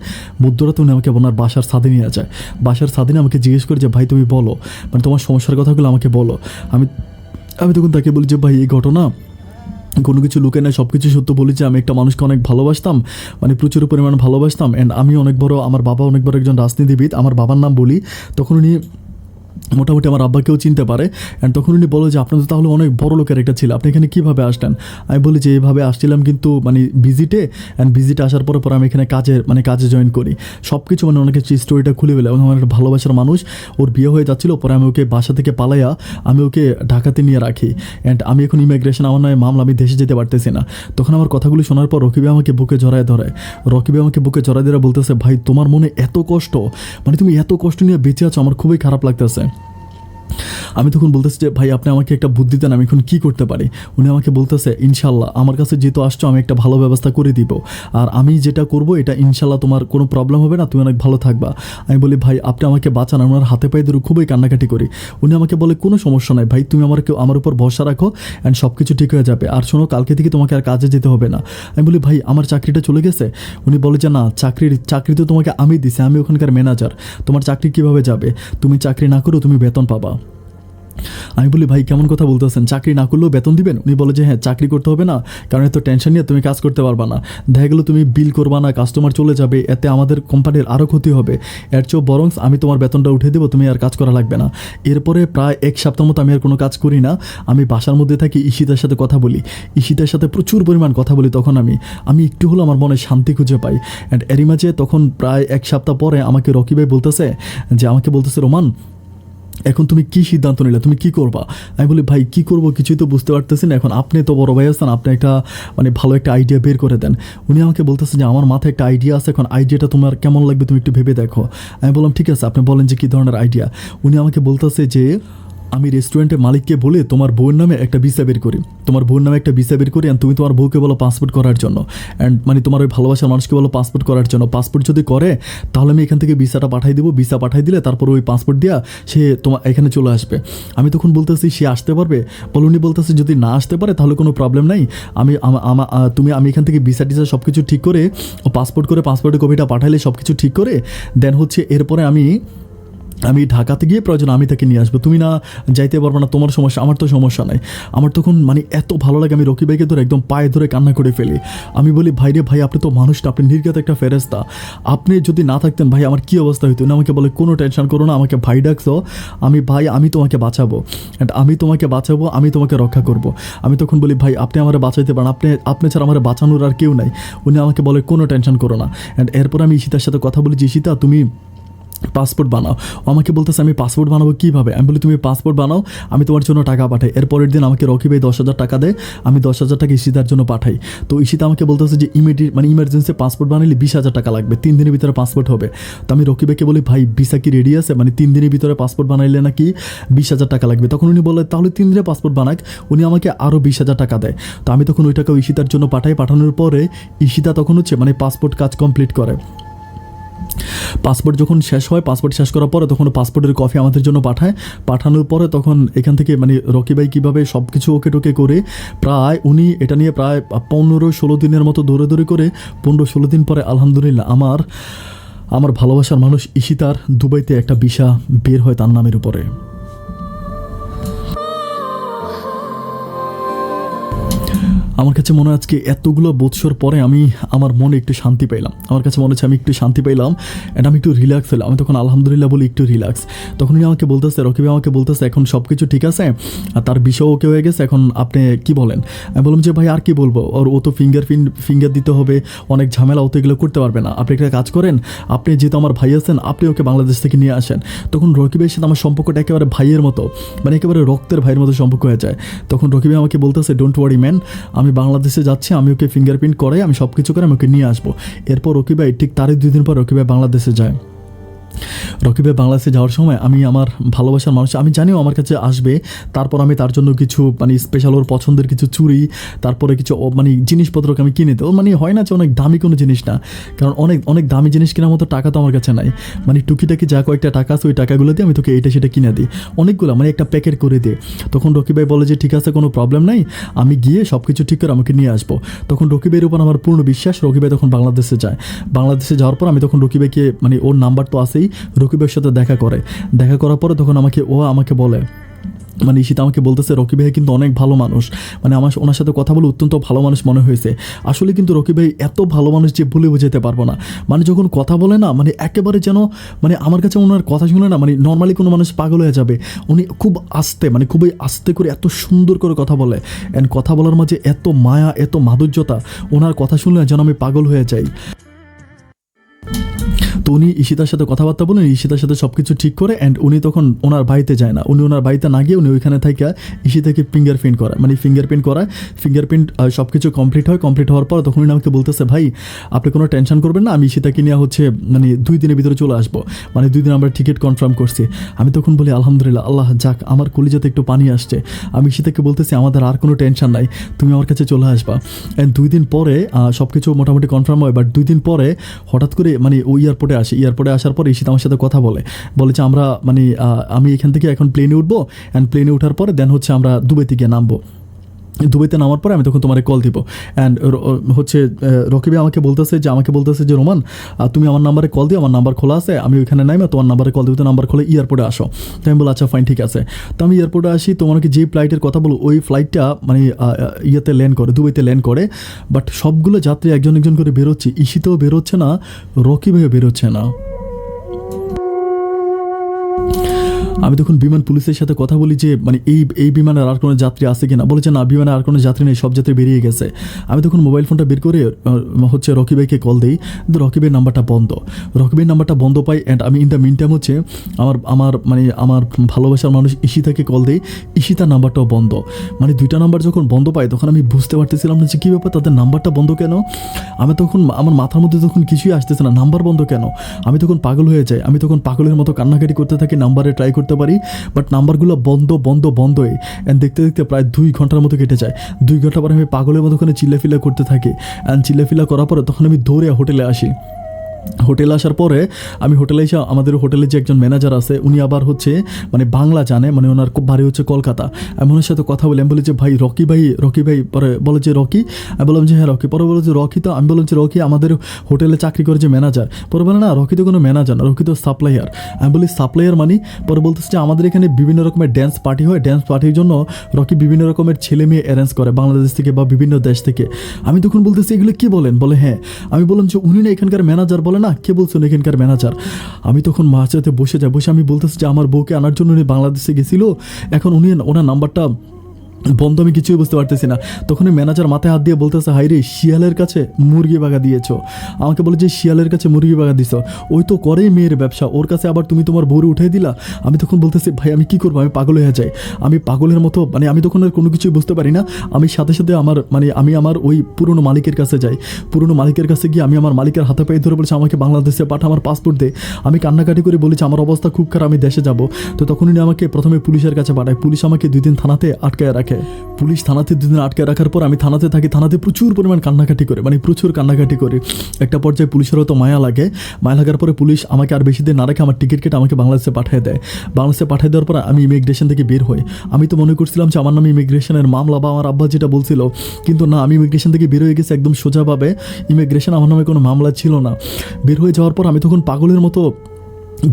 মধ্যরাতে উনি আমাকে ওনার বাসার ছাদে নিয়ে যায়। বাসার ছাদে নিয়ে আমাকে জিজ্ঞেস করে যে ভাই তুমি বলো, মানে তোমার সমস্যার কথাগুলো আমাকে বলো। আমি তখন তাকে বলি যে ভাই এই ঘটনা কোনো কিছু লুকে নেয়, সব কিছু সত্য বলি যে আমি একটা মানুষকে অনেক ভালোবাসতাম, মানে প্রচুর পরিমাণে ভালোবাসতাম। অ্যান্ড আমি অনেক বড়, আমার বাবা অনেক বড় একজন রাজনীতিবিদ, আমার বাবার নাম বলি। তখন উনি মোটামুটি আমার আব্বাকেও চিনতে পারে। অ্যান্ড তখন উনি বলো যে আপনার তো তাহলে অনেক বড় লোকের একটা ছিল, আপনি এখানে কীভাবে আসলেন? আমি বলি যে এইভাবে আসছিলাম কিন্তু মানে ভিজিটে আসার পরে আমি এখানে কাজে জয়েন করি। সব কিছু মানে ওনাকে স্টোরিটা খুলে ফেলে। এবং আমার একটা ভালোবাসার মানুষ, ওর বিয়ে হয়ে যাচ্ছিলো, পরে আমি ওকে বাসা থেকে পালাইয়া আমি ওকে ঢাকাতে নিয়ে রাখি। অ্যান্ড আমি এখন ইমিগ্রেশন, আমার নয় মামলা, আমি দেশে যেতে পারতেছি না। তখন আমার কথাগুলো শোনার পর রকি ভাই আমাকে বুকে জড়ায় ধরে, বলতেছে ভাই তোমার মনে এত কষ্ট, মানে তুমি এত কষ্ট নিয়ে বেঁচে আছো, আমার খুবই খারাপ লাগতেছে। আমি তখন বলতেছি যে ভাই আপনি আমাকে একটা বুদ্ধি দেন, আমি এখন কী করতে পারি? উনি আমাকে বলতেছে ইনশাল্লাহ আমার কাছে যেহেতু আসছো আমি একটা ভালো ব্যবস্থা করে দিব, আর আমি যেটা করব এটা ইনশাল্লাহ তোমার কোনো প্রবলেম হবে না, তুমি অনেক ভালো থাকবা। আমি বলি ভাই আপনি আমাকে বাঁচান, ওনার হাতে পায়ে ধরে খুবই কান্নাকাটি করি। উনি আমাকে বলে কোনো সমস্যা নাই ভাই, তুমি আমার উপর ভরসা রাখো, অ্যান্ড সব কিছু ঠিক হয়ে যাবে। আর শোনো কালকে থেকে তোমাকে আর কাজে যেতে হবে না। আমি বলি ভাই আমার চাকরিটা চলে গেছে। উনি বলে যে না, চাকরি তো তোমাকে আমি দিছি, আমি ওখানকার ম্যানেজার, তোমার চাকরি কীভাবে যাবে? তুমি চাকরি না করো তুমি বেতন পাবা। আমি বলি ভাই কেমন কথা বলতেছেন, চাকরি না করলেও বেতন দিবেন? উনি বলে যে হ্যাঁ, চাকরি করতে হবে না, কারণ এত টেনশন নিয়ে তুমি কাজ করতে পারবা না, দেখা গেলো তুমি বিল করবা না, কাস্টমার চলে যাবে, এতে আমাদের কোম্পানির আরও ক্ষতি হবে। এর চেয়েও বরং আমি তোমার বেতনটা উঠে দেবো, তুমি আর কাজ করা লাগবে না। এরপরে প্রায় 1 সপ্তাহ মতো আমি আর কোনো কাজ করি না। আমি বাসার মধ্যে থাকি, ঈশিতার সাথে কথা বলি, ঈশিতার সাথে প্রচুর পরিমাণ কথা বলি। তখন আমি একটু হলেও আমার মনে শান্তি খুঁজে পাই। অ্যান্ড এরই মাঝে তখন প্রায় 1 সপ্তাহ পরে আমাকে রকি ভাই বলতেছে রোমান এখন তুমি কি সিদ্ধান্ত নিলে, তুমি কি করবা? আমি বলি ভাই কি করব কিছুই তো বুঝতে পারতেছি না, এখন আপনি তো বড় ভাই আছেন, আপনি একটা মানে ভালো একটা আইডিয়া বের করে দেন। উনি আমাকে বলতেছে যে আমার মাথায় একটা আইডিয়া আছে, এখন আইডিয়াটা তোমার কেমন লাগবে তুমি একটু ভেবে দেখো। আমি বললাম ঠিক আছে, আপনি বলেন যে কী ধরনের আইডিয়া। উনি আমাকে বলতেছে যে আমি রেস্টুরেন্টের মালিককে বলে তোমার বউয়ের নামে একটা ভিসা বের করি, অ্যান্ড তুমি তোমার বউকে বলো পাসপোর্ট করার জন্য, অ্যান্ড মানে তোমার ওই ভালোবাসার মানুষকে বলো পাসপোর্ট করার জন্য। পাসপোর্ট যদি করে তাহলে আমি এখান থেকে ভিসাটা পাঠাই দেবো, ভিসা পাঠাই দিলে তারপর ওই পাসপোর্ট দিয়া সে তোমার এখানে চলে আসবে। আমি তখন বলতেছি সে আসতে পারবে? উনি বলতেছে যদি না আসতে পারে তাহলে কোনো প্রবলেম নাই, আমি এখান থেকে ভিসা টিসা সব কিছু ঠিক করে ও পাসপোর্টের কপিটা পাঠাইলে সব কিছু ঠিক করে দেন হচ্ছে এরপরে আমি ঢাকাতে গিয়ে প্রয়োজন আমি তাকে নিয়ে আসবো, তুমি না যাইতে পারবো না, তোমার সমস্যা, আমার তো সমস্যা নাই। আমার তখন মানে এত ভালো লাগে, আমি রকি ভাইকে ধরে একদম পায়ে ধরে কান্না করে ফেলি। আমি বলি ভাই রে ভাই, আপনি তো মানুষ না, আপনি নির্গত একটা ফেরেস্তা, আপনি যদি না থাকতেন ভাই আমার কী অবস্থা হইতো। না আমাকে বলে কোনো টেনশন করো না, আমাকে ভাই ডাকছো, আমি তোমাকে বাঁচাবো, অ্যান্ড আমি তোমাকে রক্ষা করব। আমি তখন বলি ভাই আপনি আমার বাঁচাইতে পারেন, আপনি ছাড়া আমার বাঁচানোর আর কেউ নাই। উনি আমাকে বলে কোনো টেনশন করো না। অ্যান্ড এরপর আমি ঈশিতার সাথে কথা বলি যে ঈশিতা পাসপোর্ট বানাও। ও আমাকে বলতেছে আমি পাসপোর্ট বানাবো কীভাবে? আমি বলি তুমি পাসপোর্ট বানাও, আমি তোমার জন্য টাকা পাঠাই। এর পরের দিন আমাকে রকি ভাই 10,000 টাকা দেয়, আমি 10,000 টাকা ঈশিতার জন্য পাঠাই। তো ঈশিতা আমাকে বলতেছে যে ইমার্জেন্সি পাসপোর্ট বানালে 20,000 টাকা লাগবে, 3 দিনের ভিতরে পাসপোর্ট হবে। তো আমি রকি ভাইকে বলি ভাই ভিসা কি রেডি আছে? 3 দিনের ভিতরে পাসপোর্ট বানাইলে নাকি 20,000 টাকা লাগবে। তখন উনি বলে তাহলে 3 দিনে পাসপোর্ট বানাক। উনি আমাকে আরও 20,000 টাকা দেয়। তো আমি তখন ওই টাকা ঈশিতার জন্য পাঠাই। পাঠানোর পরে ঈশিতা তখন পাসপোর্ট কাজ কমপ্লিট করে। পাসপোর্ট যখন শেষ হয়, পাসপোর্ট শেষ করার পরে তখন পাসপোর্টের কপি আমাদের জন্য পাঠায়। পাঠানোর পরে তখন এখান থেকে রকি ভাই কীভাবে সব কিছু ওকে টোকে করে প্রায় উনি এটা নিয়ে প্রায় 15-16 দিনের মতো দৌড়ে করে 15-16 দিন পরে আলহামদুলিল্লাহ আমার ভালোবাসার মানুষ ঈশিতার দুবাইতে একটা ভিসা বের হয় তার নামের উপরে। আমার কাছে মনে হয় আজকে এতগুলো বৎসর পরে আমি আমার মনে একটু শান্তি পাইলাম। আমার কাছে মনে হচ্ছে আমি একটু শান্তি পাইলাম অ্যান্ড আমি একটু রিল্যাক্স হলাম। আমি তখন আলহামদুলিল্লাহ বলি একটু রিল্যাক্স। তখন উনি আমাকে বলতেছে, রকি ভাই আমাকে বলতেছে এখন সব কিছু ঠিক আছে, আর তার বিষয় ওকে হয়ে গেছে, এখন আপনি কি বলেন? আমি বললাম যে ভাই আর কি বলবো, ও তো ফিঙ্গার দিতে হবে, অনেক ঝামেলা, ও তো এগুলো করতে পারবে না। আপনি একটা কাজ করেন, আপনি যেহেতু আমার ভাই আছেন, আপনি ওকে বাংলাদেশ থেকে নিয়ে আসেন। তখন রকি ভাইয়ের সাথে আমার সম্পর্কটা একেবারে ভাইয়ের মতো, একেবারে রক্তের ভাইয়ের মতো সম্পর্ক হয়ে যায়। তখন রকি ভাই আমাকে বলতেছে ডোন্ট ওয়ারি ম্যান, আমি বাংলাদেশে যাচ্ছি, আমি ওকে ফিঙ্গারপ্রিন্ট করে আমি সব কিছু করে আমি ওকে নিয়ে আসবো। এরপর রকি ভাই ঠিক তারই 2 দিন পর রকি ভাই বাংলাদেশে যায়। রকি ভাই বাংলাদেশে যাওয়ার সময় আমি আমার ভালোবাসার মানুষ, আমি জানিও আমার কাছে আসবে, তারপর আমি তার জন্য কিছু স্পেশাল ওর পছন্দের কিছু চুড়ি, তারপরে কিছু জিনিসপত্রকে আমি কিনে দেবো। হয় না যে অনেক দামি কোনো জিনিস না, কারণ অনেক অনেক দামি জিনিস কেনার মতো টাকা তো আমার কাছে নাই। টুকিটাকি যা কয়েকটা টাকা আছে ওই টাকাগুলো দিয়ে আমি তোকে এটা সেটা কিনে দিই, অনেকগুলো একটা প্যাকেট করে দিই। তখন রকি ভাই বলে যে ঠিক আছে কোনো প্রবলেম নাই, আমি গিয়ে সব কিছু ঠিক করে আমাকে নিয়ে আসবো। তখন রকি ভাইয়ের উপর আমার পূর্ণ বিশ্বাস। রকি ভাই তখন বাংলাদেশে যায়। বাংলাদেশে যাওয়ার পর আমি তখন রকি ভাইকে ওর নাম্বার তো আছেই, রকি ভাইয়ের সাথে দেখা করার পরে তখন আমাকে বলে ঈশিতা আমাকে বলতেছে রকি ভাই কিন্তু অনেক ভালো মানুষ, ওনার সাথে কথা বলে অত্যন্ত ভালো মানুষ মনে হয়েছে। আসলে কিন্তু রকি ভাই এত ভালো মানুষ যে বলে বোঝাতে পারবো না। যখন কথা বলে না একেবারে যেন আমার কাছে ওনার কথা শুনে না নর্মালি কোনো মানুষ পাগল হয়ে যাবে। উনি খুব আস্তে খুবই আস্তে করে এত সুন্দর করে কথা বলে, অ্যান্ড কথা বলার মাঝে এত মায়া, এত মাধুর্যতা, ওনার কথা শুনলে যেন আমি পাগল হয়ে যাই। তো উনি ঈশিতার সাথে কথাবার্তা বলেন, ঈশিতার সাথে সব কিছু ঠিক করে, অ্যান্ড উনি তখন ওনার বাড়িতে যায় না। উনি ওনার বাড়িতে না গিয়ে উনি ওইখানে থেকে ঈশিতাকে ফিঙ্গারপ্রিন্ট করায়। ফিঙ্গারপ্রিন্ট সব কিছু কমপ্লিট হওয়ার পর তখন উনি আমাকে বলতেছে ভাই আপনি কোনো টেনশন করবেন না, আমি ঈশিতাকে নিয়ে 2 দিনের ভিতরে চলে আসবো, 2 দিন আমরা টিকিট কনফার্ম করছি। আমি তখন বলি আলহামদুলিল্লাহ, আল্লাহ যাক, আমার কলিজাতে একটু পানি আসছে। আমি ঈশিতাকে বলতেছি আমাদের আর কোনো টেনশন নাই, তুমি আমার কাছে চলে আসবা। অ্যান্ড 2 দিন পরে সব কিছু মোটামুটি কনফার্ম হয়। বাট 2 দিন পরে হঠাৎ করে ওই এয়ারপোর্টে আসার পরে ঈশিতা আমার সাথে কথা বলে যে আমরা আমি এখান থেকে এখন প্লেনে উঠবো, অ্যান্ড প্লেনে ওঠার পরে দেন আমরা দুবাইতে গিয়ে নামবো। দুবাইতে নামার পরে আমি তখন তোমার কল দিব। অ্যান্ড রকি ভাই আমাকে বলতেছে যে রোমান তুমি আমার নাম্বারে কল দিও, আমার নাম্বার খোলা আছে, আমি ওইখানে নাইমা তোমার নাম্বারে কল দিব, তো নাম্বার খোলে এয়ারপোর্টে আসো। তো আমি বলি আচ্ছা ফাইন ঠিক আছে। তো আমি এয়ারপোর্টে আসি, তোমাকে যে ফ্লাইটের কথা বলো ওই ফ্লাইটটা দুবাইতে ল্যান্ড করে। বাট সবগুলো যাত্রী একজন একজন করে বেরোচ্ছে, ঈশিতাও বেরোচ্ছে না, রকি ভাইও বেরোচ্ছে না। আমি তখন বিমান পুলিশের সাথে কথা বলি যে এই বিমানের আর কোনো যাত্রী আছে কিনা। বলেছে না, বিমানে আর কোনো যাত্রী নেই, সব যাত্রী বেরিয়ে গেছে। আমি তখন মোবাইল ফোনটা বের করে রকি ভাইকে কল দিই, কিন্তু রকি ভাইয়ের নাম্বারটা বন্ধ পাই। অ্যান্ড আমি ইন দ্য মিন টাইম আমার ভালোবাসার মানুষ ঈশিতাকে কল দিই, ঈশিতার নাম্বারটাও বন্ধ। 2টা নাম্বার যখন বন্ধ পাই তখন আমি বুঝতে পারতেছিলাম না যে কী ব্যাপার, তাদের নাম্বারটা বন্ধ কেন। আমি তখন আমার মাথার মধ্যে তখন কিছুই আসতেছে না, নাম্বার বন্ধ কেন। আমি তখন পাগল হয়ে যাই, আমি তখন পাগলের মতো কান্নাকাটি করতে থাকি, নাম্বারে ট্রাই করতে পারি, বাট নাম্বারগুলো বন্ধই। অ্যান্ড দেখতে দেখতে প্রায় 2 ঘন্টার মতো কেটে যায়। 2 ঘন্টা পরে আমি পাগলের মতো ওখানে চিল্লাফিল্লা করতে থাকি। অ্যান্ড চিল্লাফিল্লা করার পরে তখন আমি দৌড়ে হোটেলে আসি। হোটেলে আসার পরে আমি হোটেলে এসে আমাদের হোটেলে যে একজন ম্যানেজার আছে উনি আবার বাংলা জানে, ওনার খুব বাড়ি হচ্ছে কলকাতা। আমি ওনার সাথে কথা বলি, আমি বলি যে ভাই রকি ভাই পরে বলে যে রকি, আমি বললাম যে হ্যাঁ রকি। পরে বলে যে রকি তো, আমি বললাম যে রকি আমাদের হোটেলে চাকরি করে যে ম্যানেজার। পরে বলে না রকি তো কোনো ম্যানেজার না, রকি তো সাপ্লায়ার। আমি বলি সাপ্লায়ার পরে বলতেছে যে আমাদের এখানে বিভিন্ন রকমের ড্যান্স পার্টি হয়, ড্যান্স পার্টির জন্য রকি বিভিন্ন রকমের ছেলে মেয়ে অ্যারেঞ্জ করে বাংলাদেশ থেকে বা বিভিন্ন দেশ থেকে। আমি তখন বলতেছি এগুলো কি বলেন, বলে হ্যাঁ। আমি বললাম যে উনি না এখানকার ম্যানেজার। বলে না, কে বলছেন এখানকার ম্যানেজার। আমি তখন মার সাথে বসে আমি বলতেছি যে আমার বউকে আনার জন্য উনি বাংলাদেশে গেছিল, এখন ওনার নাম্বারটা বন্ধ, আমি কিছুই বুঝতে পারতেছি না। তখন ম্যানেজার মাথায় হাত দিয়ে বলতেছে, হাই রে, শিয়ালের কাছে মুরগি বাগা দিয়েছো। আমাকে বলে যে শিয়ালের কাছে মুরগি বাগা দিছো, ওই তো করেই মেয়ের ব্যবসা, ওর কাছে আবার তুমি তোমার বউরে উঠাই দিলা। আমি তখন বলতেছি, ভাই আমি কি করবো, আমি পাগল হয়ে যাই। আমি পাগলের মতো মানে আমি তখন আর কোনো কিছুই বুঝতে পারি না। আমি সাথে সাথে আমি আমার ওই পুরনো মালিকের কাছে যাই। পুরনো মালিকের কাছে গিয়ে আমি আমার মালিকের হাতে পায়ে ধরে বলছি, আমাকে বাংলাদেশে পাঠা, আমার পাসপোর্ট দে। আমি কান্নাকাটি করে বলেছি আমার অবস্থা খুব খারাপ, আমি দেশে যাব। তো তখন উনি আমাকে প্রথমে পুলিশের কাছে পাঠায়। পুলিশ আমাকে 2 দিন থানাতে আটকায় রাখে। পুলিশ থানাতে 2 দিন আটকে রাখার পর আমি থানাতে থাকি। থানাতে প্রচুর পরিমাণ কান্নাকাটি করে, মানে প্রচুর কান্নাকাটি করে। একটা পর্যায়ে পুলিশেরও তো মায়া লাগে। মায়া লাগার পরে পুলিশ আমাকে আর বেশি দিন না রেখে আমার টিকিট কেটে আমাকে বাংলাদেশে পাঠিয়ে দেয়। বাংলাদেশে পাঠিয়ে দেওয়ার পর আমি ইমিগ্রেশন থেকে বের হই। আমি তো মনে করছিলাম যে আমার নামে ইমিগ্রেশনের মামলা বা আমার আব্বা যেটা বলছিল, কিন্তু না, আমি ইমিগ্রেশন থেকে বের হয়ে গেছি একদম সোজাভাবে। ইমিগ্রেশন আমার নামে কোনো মামলা ছিল না। বের হয়ে যাওয়ার পর আমি তখন পাগলের মতো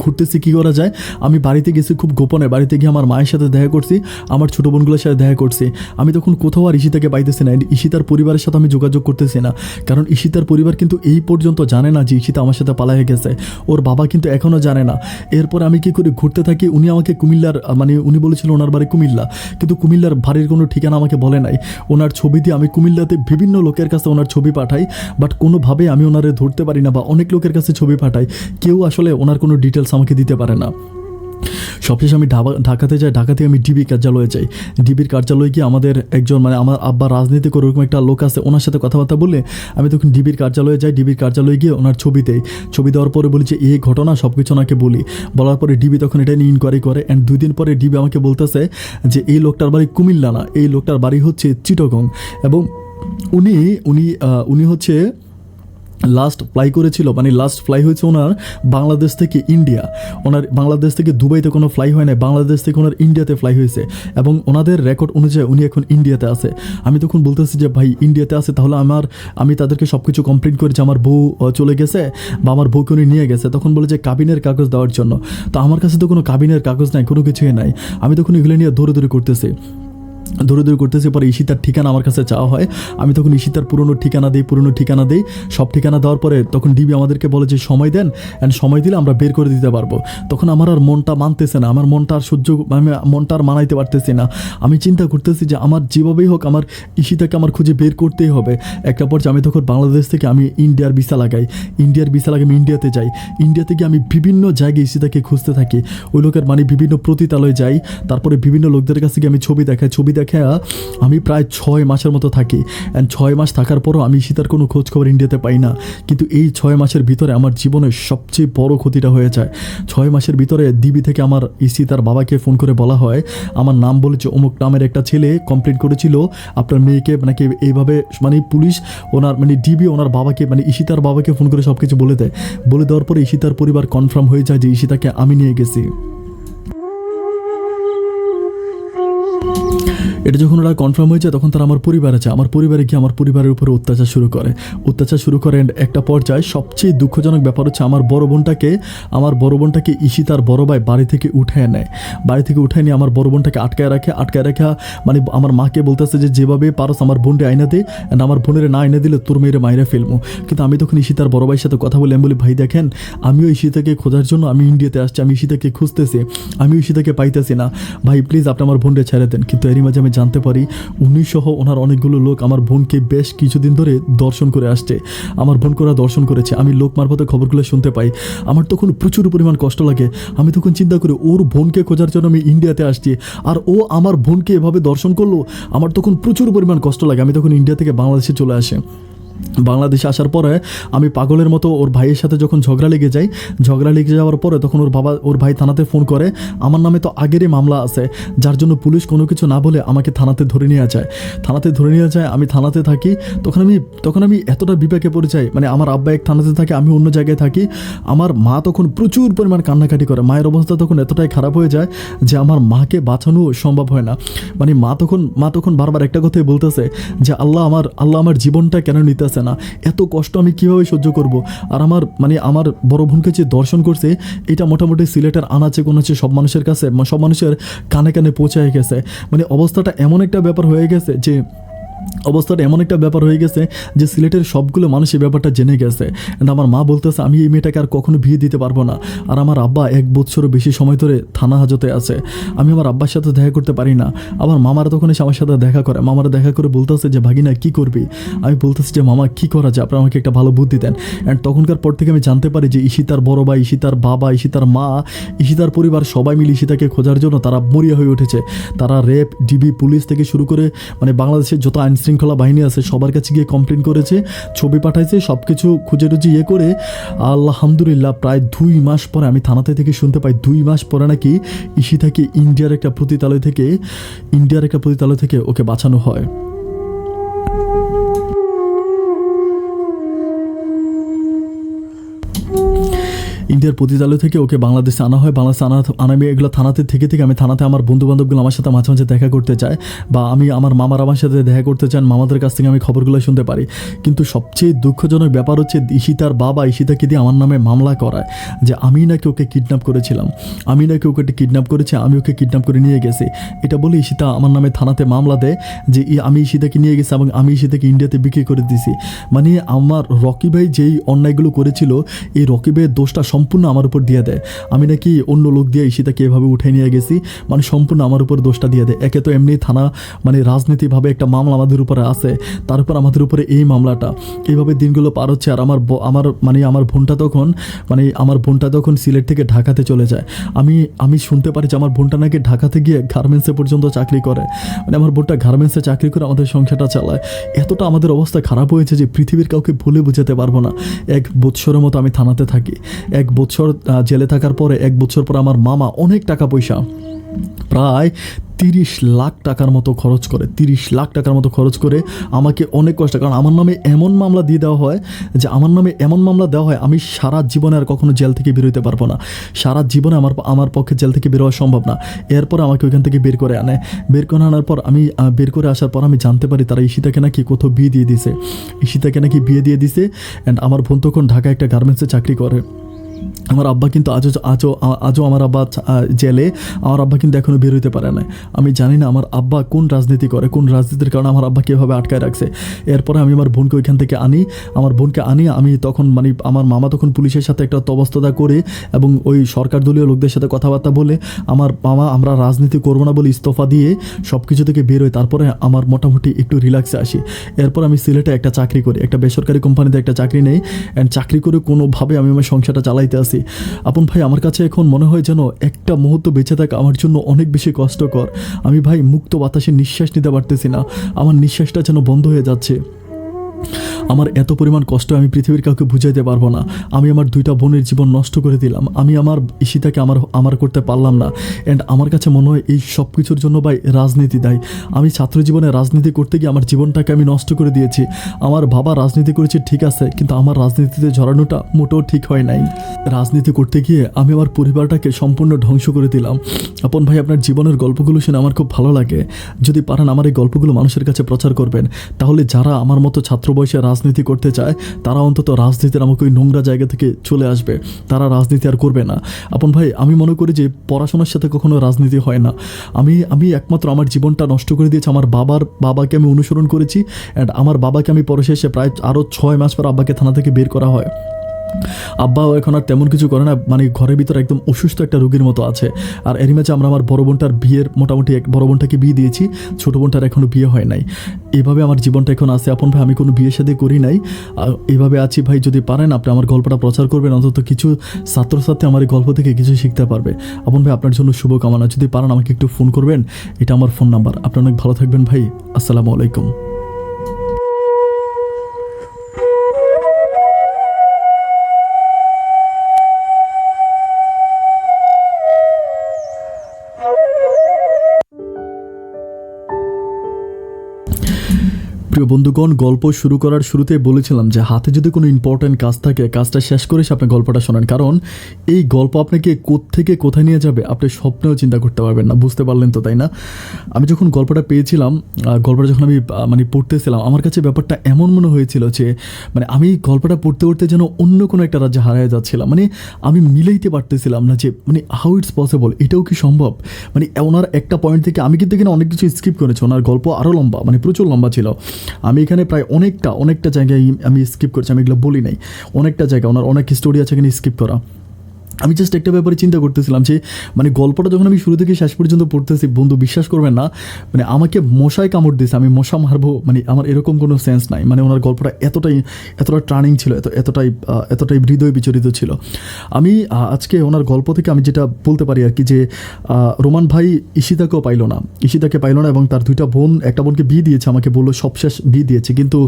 ঘুরতেছি কী করা যায়। আমি বাড়িতে গেছি খুব গোপনে, বাড়িতে গিয়ে আমার মায়ের সাথে দেখা করছি, আমার ছোটো বোনগুলোর সাথে দেখা করছি। আমি তখন কোথাও আর ঈশিতাকে পাইতেছি না। ঈশিতার পরিবারের সাথে আমি যোগাযোগ করতেছি না, কারণ ঈশিতার পরিবার কিন্তু এই পর্যন্ত জানে না যে ঈশিতা আমার সাথে পালায়ে গেছে। ওর বাবা কিন্তু এখনও জানে না। এরপর আমি কী করি, ঘুরতে থাকি। উনি আমাকে কুমিল্লার মানে উনি বলেছিল ওনার বাড়ি কুমিল্লা, কিন্তু কুমিল্লার বাড়ির কোনো ঠিকানা আমাকে বলে নাই। ওনার ছবি দিয়ে আমি কুমিল্লাতে বিভিন্ন লোকের কাছে ওনার ছবি পাঠাই, বাট কোনোভাবে আমি ওনারে ধরতে পারি না, বা অনেক লোকের কাছে ছবি পাঠাই, কেউ আসলে ওনার কোনো ডিটেলস আমাকে দিতে পারে না। সবশেষে আমি ঢাকাতে যাই। ঢাকাতে আমি ডিবি কার্যালয়ে যাই। ডিবির কার্যালয়ে গিয়ে আমাদের একজন মানে আমার আব্বা রাজনীতি করে ওরকম একটা লোক আছে, ওনার সাথে কথাবার্তা বললে আমি তখন ডিবির কার্যালয়ে যাই। ডিবির কার্যালয়ে গিয়ে ওনার ছবি দেই। ছবি দেওয়ার পরে বলি যে এই ঘটনা সব কিছু ওনাকে বলি। বলার পরে ডিবি তখন এটা নিয়ে ইনকোয়ারি করে। অ্যান্ড 2 দিন পরে ডিবি আমাকে বলতেছে যে এই লোকটার বাড়ি কুমিল্লা না, এই লোকটার বাড়ি হচ্ছে চিটাগং। এবং উনি উনি উনি হচ্ছে লাস্ট ফ্লাই করেছিল, মানে লাস্ট ফ্লাই হয়েছে ওনার বাংলাদেশ থেকে ইন্ডিয়া। ওনার বাংলাদেশ থেকে দুবাইতে কোনো ফ্লাই হয় না, বাংলাদেশ থেকে ওনার ইন্ডিয়াতে ফ্লাই হয়েছে। এবং ওনাদের রেকর্ড অনুযায়ী উনি এখন ইন্ডিয়াতে আছে। আমি তখন বলতেছি যে ভাই ইন্ডিয়াতে আছে, তাহলে আমি তাদেরকে সব কিছু কমপ্লেন করেছি আমার বউ চলে গেছে বা আমার বউকে উনি নিয়ে গেছে। তখন বলে যে কাবিনের কাগজ দেওয়ার জন্য। তো আমার কাছে তো কোনো কাবিনের কাগজ নাই, কোনো কিছুই নাই। আমি তখন এগুলো নিয়ে দৌড়ে করতেছি। পরে ঈশিতার ঠিকানা আমার কাছে চাওয়া হয়। আমি তখন ঈশিতার পুরনো ঠিকানা দিই। সব ঠিকানা দেওয়ার পরে তখন ডিবি আমাদেরকে বলে যে সময় দেন, অ্যান্ড সময় দিলে আমরা বের করে দিতে পারবো। তখন আমার আর মনটা মানতেছে না, আমার মনটা আর মনটা আর মানাইতে পারতেছি না। আমি চিন্তা করতেছি যে আমার যেভাবেই হোক আমার ঈশিতাকে আমার খুঁজে বের করতেই হবে। একটা পর্যায়ে আমি তখন বাংলাদেশ থেকে আমি ইন্ডিয়ার ভিসা লাগাই। আমি ইন্ডিয়াতে যাই। ইন্ডিয়াতে গিয়ে আমি বিভিন্ন জায়গায় ঈশিতাকে খুঁজতে থাকি। ওই লোকের মানে বিভিন্ন প্রতিতালয়ে যাই। তারপরে বিভিন্ন লোকদের কাছে গিয়ে আমি ছবি দেখে আমি প্রায় 6 মাসের মতো থাকি। অ্যান্ড 6 মাস থাকার পরও আমি ঈশিতার কোনো খোঁজ খবর ইন্ডিয়াতে পাই না। কিন্তু এই 6 মাসের ভিতরে আমার জীবনের সবচেয়ে বড় ক্ষতিটা হয়ে যায়। 6 মাসের ভিতরে ডিবি থেকে আমার ঈশিতার বাবাকে ফোন করে বলা হয়, আমার নাম বলেছে অমুক নামের একটা ছেলে কমপ্লেন করেছিল আপনার মেয়েকে নাকি এইভাবে, মানে পুলিশ ওনার মানে ডিবি ওনার বাবাকে মানে ঈশিতার বাবাকে ফোন করে সব কিছু বলে দেয়। বলে দেওয়ার পরে ঈশিতার পরিবার কনফার্ম হয়ে যায় যে ঈশিতাকে আমি নিয়ে গেছি। এটা যখন ওরা কনফার্ম হয়ে যায় তখন তারা আমার পরিবার আছে, আমার পরিবারে গিয়ে আমার পরিবারের উপরে অত্যাচার শুরু করে। একটা পর্যায়ে সবচেয়ে দুঃখজনক ব্যাপার হচ্ছে আমার বড় বোনটাকে ঈশিতার বড় ভাই বাড়ি থেকে উঠায় নেয়। নিয়ে আমার বড় বোনটাকে আটকায় রাখা, মানে আমার মাকে বলতেছে যে যেভাবে পারস আমার বোনকে আইনা দে, অ্যান্ড আমার বোনের না আইনা দিলে তোর মেয়েরে মাইরে ফেলবো। কিন্তু আমি তখন ঈশিতার বড় ভাইয়ের সাথে কথা বলি। আমি বলি ভাই দেখেন, আমিও ঈশিতাকে খোঁজার জন্য আমি ইন্ডিয়াতে আসছি, আমি ঈশিতাকে খুঁজতেছি, আমি ঈশিতাকে পাইতেছি না, ভাই প্লিজ আপনি আমার বোনকে ছেড়ে দেন। কিন্তু এরই মাঝে আমি জানতে পারি উনি সহ ওনার অনেকগুলো লোক আমার বোনকে বেশ কিছুদিন ধরে দর্শন করে আসছে। আমার বোনকে ওরা দর্শন করেছে, আমি লোক মারফতে খবরগুলো শুনতে পাই। আমার তখন প্রচুর পরিমাণ কষ্ট লাগে। আমি তখন চিন্তা করি ওর বোনকে খোঁজার জন্য আমি ইন্ডিয়াতে আসছি, আর ও আমার বোনকে এভাবে দর্শন করলো। আমার তখন প্রচুর পরিমাণ কষ্ট লাগে। আমি তখন ইন্ডিয়া থেকে বাংলাদেশে চলে আসি। বাংলাদেশে আসার পরে আমি পাগলের মতো ওর ভাইয়ের সাথে যখন ঝগড়া লেগে যাওয়ার পরে তখন ওর ভাই থানাতে ফোন করে। আমার নামে তো আগেরই মামলা আছে, যার জন্য পুলিশ কোনো কিছু না বলে আমাকে থানাতে ধরে নিয়ে যায়। আমি থানাতে থাকি। তখন আমি এতটা বিপাকে পড়ে যাই, মানে আমার আব্বা এক থানাতে থাকে, আমি অন্য জায়গায় থাকি। আমার মা তখন প্রচুর পরিমাণ কান্নাকাটি করে। মায়ের অবস্থা তখন এতটাই খারাপ হয়ে যায় যে আমার মাকে বাঁচানো সম্ভব হয় না। মানে মা তখন বারবার একটা কথাই বলতেছে যে আল্লাহ আমার জীবনটা কেন নিতেছে না, এত কষ্ট আমি কিভাবে সহ্য করব। আর আমার বড় বোনকে যে দর্শন করছে এটা মোটামুটি সিলেটের আনাচে কোনাচে সব মানুষের কাছে, সব মানুষের কানে কানে পৌঁছায় গেছে। মানে অবস্থাটা এমন একটা ব্যাপার হয়ে গেছে যে অবস্থাটা এমন একটা ব্যাপার হয়ে গেছে যে সিলেটের সবগুলো মানুষ এই ব্যাপারটা জেনে গেছে। অ্যান্ড আমার মা বলতেছে আমি এই মেয়েটাকে আর কখনো বিয়ে দিতে পারবো না। আর আমার আব্বা 1 বছরও বেশি সময় ধরে থানা হাজতে আছে, আমি আমার আব্বার সাথে দেখা করতে পারি না। আমার মামারা তখন এসে আমার সাথে দেখা করে, মামারা দেখা করে বলতেছে যে ভাগিনা কী করবি? আমি বলতেছি যে মামা কী করা যায়, আপনারা আমাকে একটা ভালো বুদ্ধি দেন। অ্যান্ড তখনকার পর থেকে আমি জানতে পারি যে ঈশিতার বড় ভাই, ঈশিতার বাবা, ঈশিতার মা, ঈশিতার পরিবার সবাই মিলে ঈশিতাকে খোঁজার জন্য তারা মরিয়া হয়ে উঠেছে। তারা র্যাব, ডিবি, পুলিশ থেকে শুরু করে মানে বাংলাদেশের যত আইন শৃঙ্খলা বাহিনী আছে সবার কাছে গিয়ে কমপ্লেন করেছে, ছবি পাঠাইছে, সব কিছু খুঁজে টুজে করে আলহামদুলিল্লাহ প্রায় 2 মাস পরে আমি থানাতে থেকে শুনতে পাই 2 মাস পরে নাকি ঈশিতাকে ইন্ডিয়ার একটা পতিতালয় থেকে ওকে বাঁচানো হয়। ইন্ডিয়ার পতিতালয় থেকে ওকে বাংলাদেশে আনা হয়। বাংলাদেশে আমি এগুলো থানাতে থেকে আমি থানাতে আমার বন্ধুবান্ধবগুলো আমার সাথে মাঝে মাঝে দেখা করতে চায়, বা আমার মামার আমার সাথে দেখা করতে চান, মামাদের কাছ থেকে আমি খবরগুলো শুনতে পারি। কিন্তু সবচেয়ে দুঃখজনক ব্যাপার হচ্ছে ঈশিতার বাবা ঈশিতাকে দিয়ে আমার নামে মামলা করায় যে আমি নাকি ওকে কিডন্যাপ করেছিলাম, আমি নাকি ওকে কিডন্যাপ করেছি, আমি ওকে কিডন্যাপ করে নিয়ে গেছি। এটা বলে ঈশিতা আমার নামে থানাতে মামলা দেয় যে আমি ঈশিতাকে নিয়ে গেছি এবং আমি ঈশিতাকে ইন্ডিয়াতে বিক্রি করে দিছি। মানে আমার রকি ভাই যেই অন্যায়গুলো করেছিল এই রকি ভাইয়ের দোষটা সম্পূর্ণ আমার উপর দিয়ে দেয়। আমি নাকি অন্য লোক দিয়ে ঈশিতাকে এভাবে উঠে নিয়ে গেছি, মানে সম্পূর্ণ আমার উপর দোষটা দিয়ে দেয়। একে তো এমনি থানা মানে রাজনীতিভাবে একটা মামলা আমাদের উপরে আছে, তার উপর আমাদের উপরে এই মামলাটা, এইভাবে দিনগুলো পার হচ্ছে। আর আমার বোনটা তখন সিলেট থেকে ঢাকাতে চলে যায়। আমি শুনতে পারি যে আমার বোনটা নাকি ঢাকাতে গিয়ে গার্মেন্টসে পর্যন্ত চাকরি করে, মানে আমার বোনটা গার্মেন্টসে চাকরি করে আমাদের সংসারটা চালায়। এতটা আমাদের অবস্থা খারাপ হয়েছে যে পৃথিবীর কাউকে বলে বোঝাতে পারবো না। 1 বছরের মতো আমি থানাতে থাকি। 1 বছর জেলে থাকার পরে 1 বছর পর আমার মামা অনেক টাকা পয়সা প্রায় 30 লাখ টাকার মতো খরচ করে, 30 লাখ টাকার মতো খরচ করে আমাকে অনেক কষ্ট, কারণ আমার নামে এমন মামলা দিয়ে দেওয়া হয় আমি সারা জীবনে আর কখনো জেল থেকে বেরোতে পারবো না। সারা জীবনে আমার পক্ষে জেল থেকে বেরোয়া সম্ভব না। এরপর আমাকে ওইখান থেকে বের করে আনার পর আমি বের করে আসার পর আমি জানতে পারি তারা ঈশিতাকে নাকি কোথাও বিয়ে দিয়ে দিছে। অ্যান্ড আমার বোন তখন ঢাকায় একটা গার্মেন্টসে চাকরি করে। আমার আব্বা কিন্তু আজও আমার আব্বা জেলে, আমার আব্বা কিন্তু এখনও বের হইতে পারে না। আমি জানি না আমার আব্বা কোন রাজনীতির কারণে আমার আব্বাকে এভাবে আটকায় রাখছে। এরপরে আমি আমার বোনকে ওইখান থেকে আনি। আমি তখন মানে আমার মামা তখন পুলিশের সাথে একটা তবস্ততা করে এবং ওই সরকার দলীয় লোকদের সাথে কথাবার্তা বলে আমরা রাজনীতি করবো না বলে ইস্তফা দিয়ে সব কিছু থেকে বের হই। তারপরে আমার মোটামুটি একটু রিল্যাক্সে আসি। এরপর আমি সিলেটে একটা চাকরি করি, একটা বেসরকারি কোম্পানিতে একটা চাকরি নেই। অ্যান্ড চাকরি করে কোনোভাবে আমি আমার সংসারটা চালাইতে আসি। আপন ভাই আমার কাছে এখন মনে হয় যেন একটা মুহূর্ত বেঁচে থাকা আমার জন্য অনেক বেশি কষ্টকর। আমি ভাই মুক্ত বাতাসে নিঃশ্বাস নিতে পারতেছি না, আমার নিঃশ্বাসটা যেন বন্ধ হয়ে যাচ্ছে। আমার এত পরিমাণ কষ্ট আমি পৃথিবীর কাউকে বুঝাইতে পারবো না। আমি আমার 2টা বোনের জীবন নষ্ট করে দিলাম, আমি আমার ঈশিতাকে আমার করতে পারলাম না। অ্যান্ড আমার কাছে মনে হয় এই সব কিছুর জন্য ভাই রাজনীতি দায়ী। আমি ছাত্র জীবনে রাজনীতি করতে গিয়ে আমার জীবনটাকে আমি নষ্ট করে দিয়েছি। আমার বাবা রাজনীতি করেছে ঠিক আছে, কিন্তু আমার রাজনীতিতে জড়ানোটা মোটেও ঠিক হয় নাই। রাজনীতি করতে গিয়ে আমি আমার পরিবারটাকে সম্পূর্ণ ধ্বংস করে দিলাম। আপন ভাই আপনার জীবনের গল্পগুলো শুনে আমার খুব ভালো লাগে। যদি পারেন আমার এই গল্পগুলো মানুষের কাছে প্রচার করবেন, তাহলে যারা আমার মতো ছাত্র বয়সে রাজনীতি করতে চায় তারা অন্তত রাজনীতির আমাকে ওই নোংরা জায়গা থেকে চলে আসবে, তারা রাজনীতি আর করবে না। আপন ভাই আমি মনে করি যে পড়াশোনার সাথে কখনো রাজনীতি হয় না। আমি একমাত্র আমার জীবনটা নষ্ট করে দিয়েছি। আমার বাবাকে আমি অনুসরণ করেছি। অ্যান্ড আমার বাবাকে আমি পরে শেষে প্রায় আরও 6 মাস পর আব্বাকে থানা থেকে বের করা হয়। আব্বাও এখন আর তেমন কিছু করে না, মানে ঘরের ভিতরে একদম অসুস্থ একটা রোগীর মতো আছে। আর এরই মাঝে আমরা আমার বড় বোনটার বিয়ের মোটামুটি বড় বোনটাকে বিয়ে দিয়েছি, ছোটো বোনটার এখনও বিয়ে হয় নাই। এইভাবে আমার জীবনটা এখন আছে। আপন ভাই আমি কোনো বিয়ে শাদী করি নাই, এইভাবে আছি। ভাই যদি পারেন আপনি আমার গল্পটা প্রচার করবেন, অন্তত কিছু ছাত্রছাত্রী আমার এই গল্প থেকে কিছু শিখতে পারবে। আপন ভাই আপনার জন্য শুভকামনা। যদি পারেন আমাকে একটু ফোন করবেন, এটা আমার ফোন নাম্বার। আপনি অনেক ভালো থাকবেন ভাই। আসসালামু আলাইকুম। প্রিয় বন্ধুগণ, গল্প শুরু করার শুরুতে বলেছিলাম যে হাতে যদি কোনো ইম্পর্ট্যান্ট কাজ থাকে কাজটা শেষ করে আপনি গল্পটা শোনেন, কারণ এই গল্প আপনাকে কোত্থেকে কোথায় নিয়ে যাবে আপনি স্বপ্নেও চিন্তা করতে পারবেন না। বুঝতে পারলেন তো, তাই না? আমি যখন গল্পটা পেয়েছিলাম, গল্পটা যখন আমি পড়তেছিলাম, আমার কাছে ব্যাপারটা এমন মনে হয়েছিল যে আমি গল্পটা পড়তে যেন অন্য কোনো একটা রাজ্যে হারিয়ে যাচ্ছিলাম। আমি মিলাইতে পারতেছিলাম না যে হাউ ইটস পসিবল, এটাও কি সম্ভব। ওনার একটা পয়েন্ট থেকে আমি কিন্তু এখানে অনেক কিছু স্কিপ করেছি। ওনার গল্প আরও লম্বা, প্রচুর লম্বা ছিল। আমি এখানে প্রায় অনেকটা জায়গায় আমি স্কিপ করছি, আমি এগুলো বলি নাই। অনেকটা জায়গা ওনার অনেক স্টোরি আছে এখানে স্কিপ করা। আমি জাস্ট একটা ব্যাপারে চিন্তা করতেছিলাম যে মানে গল্পটা যখন আমি শুরু থেকে শেষ পর্যন্ত পড়তেছি, বন্ধু বিশ্বাস করবেন না, মানে আমাকে মশায় কামড় দিয়েছে, আমি মশা মারবো, মানে আমার এরকম কোনো সেন্স নাই। মানে ওনার গল্পটা এতটাই টার্নিং ছিল, এতটাই হৃদয় বিচরিত ছিল। আমি আজকে ওনার গল্প থেকে আমি যেটা বলতে পারি আর কি, যে রোমান ভাই ইশিতাকে পাইলো না এবং তার দুইটা বোন, একটা বোনকে বিয়ে দিয়েছে, আমাকে বললো সবশেষ বিয়ে দিয়েছে, কিন্তু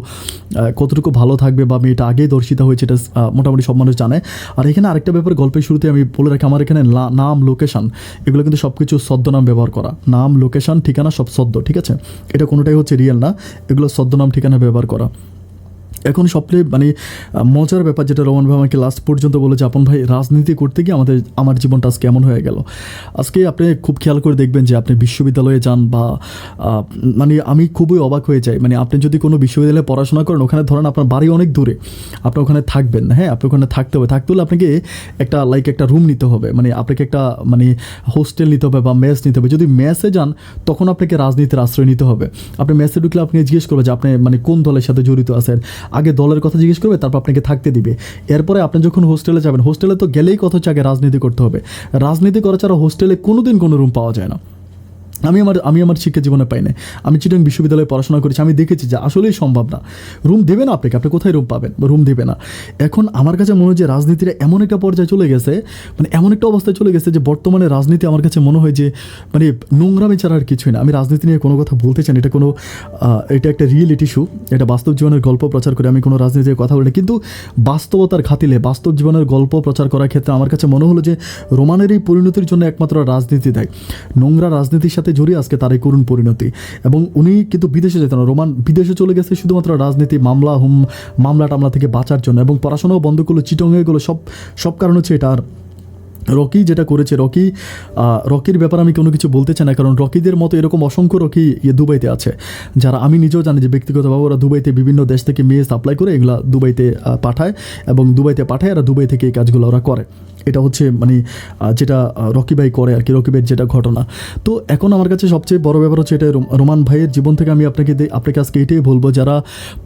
কতটুকু ভালো থাকবে বা মেয়েটা আগেই দর্শিতা হয়েছে এটা মোটামুটি সব মানুষ জানে। আর এখানে আরেকটা ব্যাপার গল্পের শুরুতে আমি বলে রাখি, আমার এখানে নাম, লোকেশান এগুলো কিন্তু সব কিছু ছদ্মনাম ব্যবহার করা। নাম, লোকেশান, ঠিকানা সব ছদ্ম, ঠিক আছে? এটা কোনোটাই হচ্ছে রিয়েল না, এগুলো ছদ্মনাম ঠিকানা ব্যবহার করা। এখন সবচেয়ে মানে মজার ব্যাপার যেটা রোমান ভাই আমাকে লাস্ট পর্যন্ত বলেছে, আপন ভাই রাজনীতি করতে গিয়ে আমার জীবনটা আজকে এমন হয়ে গেল। আজকে আপনি খুব খেয়াল করে দেখবেন যে আপনি বিশ্ববিদ্যালয়ে যান বা মানে আমি খুবই অবাক হয়ে যাই, মানে আপনি যদি কোনো বিশ্ববিদ্যালয়ে পড়াশোনা করেন, ওখানে ধরেন আপনার বাড়ি অনেক দূরে, আপনি ওখানে থাকবেন, হ্যাঁ আপনি ওখানে থাকতে হলে আপনাকে একটা রুম নিতে হবে, মানে আপনাকে একটা মানে হোস্টেল নিতে হবে বা মেস নিতে হবে। যদি মেসে যান তখন আপনাকে রাজনীতির আশ্রয় নিতে হবে। আপনি মেসে ঢুকলে আপনি জিজ্ঞেস করবেন যে আপনি মানে কোন দলের সাথে জড়িত আছেন, আগে দলের কথা জিজ্ঞেস করবে, তারপর আপনাকে থাকতে দিবে। এরপরে আপনি যখন হোস্টেলে যাবেন, হোস্টেলে তো গেলেই কথা হচ্ছে আগে রাজনীতি করতে হবে। রাজনীতি করা ছাড়া হোস্টেলে কোনোদিন কোনো রুম পাওয়া যায় না। আমি আমার শিক্ষা জীবনে পাই না। আমি চিটাং বিশ্ববিদ্যালয়ে পড়াশোনা করেছি, আমি দেখেছি যে আসলেই সম্ভব না। রুম দেবে না আপনাকে, আপনি কোথায় রুম পাবেন? রুম দেবে না। এখন আমার কাছে মনে হয় যে রাজনীতিটা এমন একটা পর্যায়ে চলে গেছে, মানে এমন একটা অবস্থায় চলে গেছে যে বর্তমানে রাজনীতি আমার কাছে মনে হয় যে মানে নোংরামি ছাড়া আর কিছুই না। আমি রাজনীতি নিয়ে কোনো কথা বলতে চাই না, এটা একটা রিয়েলিটি শো, এটা বাস্তব জীবনের গল্প প্রচার করে আমি কোনো রাজনীতির কথা বলি না। কিন্তু বাস্তবতার খাতিলে বাস্তব জীবনের গল্প প্রচার করার ক্ষেত্রে আমার কাছে মনে হলো যে রোমানের এই পরিণতির জন্য একমাত্র রাজনীতি দেয়। নোংরা রাজনীতির সাথে জড়িয়ে আজকে তার এই করুণ পরিণতি। এবং উনি কিন্তু বিদেশে যেতেন না, রোমান বিদেশে চলে গেছে শুধুমাত্র রাজনীতি, মামলা টামলা থেকে বাঁচার জন্য, এবং পড়াশোনাও বন্ধ করলো, চিটং হয়ে গেলো। সব কারণ হচ্ছে এটা। আর রকি যেটা করেছে, রকির ব্যাপারে আমি কোনো কিছু বলতে চাই না, কারণ রকিদের মতো এরকম অসংখ্য রকি দুবাইতে আছে, যারা আমি নিজেও জানি যে ব্যক্তিগতভাবে ওরা দুবাইতে বিভিন্ন দেশ থেকে মেয়ে সাপ্লাই করে এগুলা দুবাইতে পাঠায়, এবং দুবাইতে পাঠায় আর দুবাই থেকে এই কাজগুলো ওরা করে। এটা হচ্ছে মানে যেটা রকি ভাই করে আর কি, রকি ভাইয়ের যেটা ঘটনা। তো এখন আমার কাছে সবচেয়ে বড় ব্যাপার হচ্ছে এটা রোমান ভাইয়ের জীবন থেকে আমি আপনাকে আজকে এটাই বলবো, যারা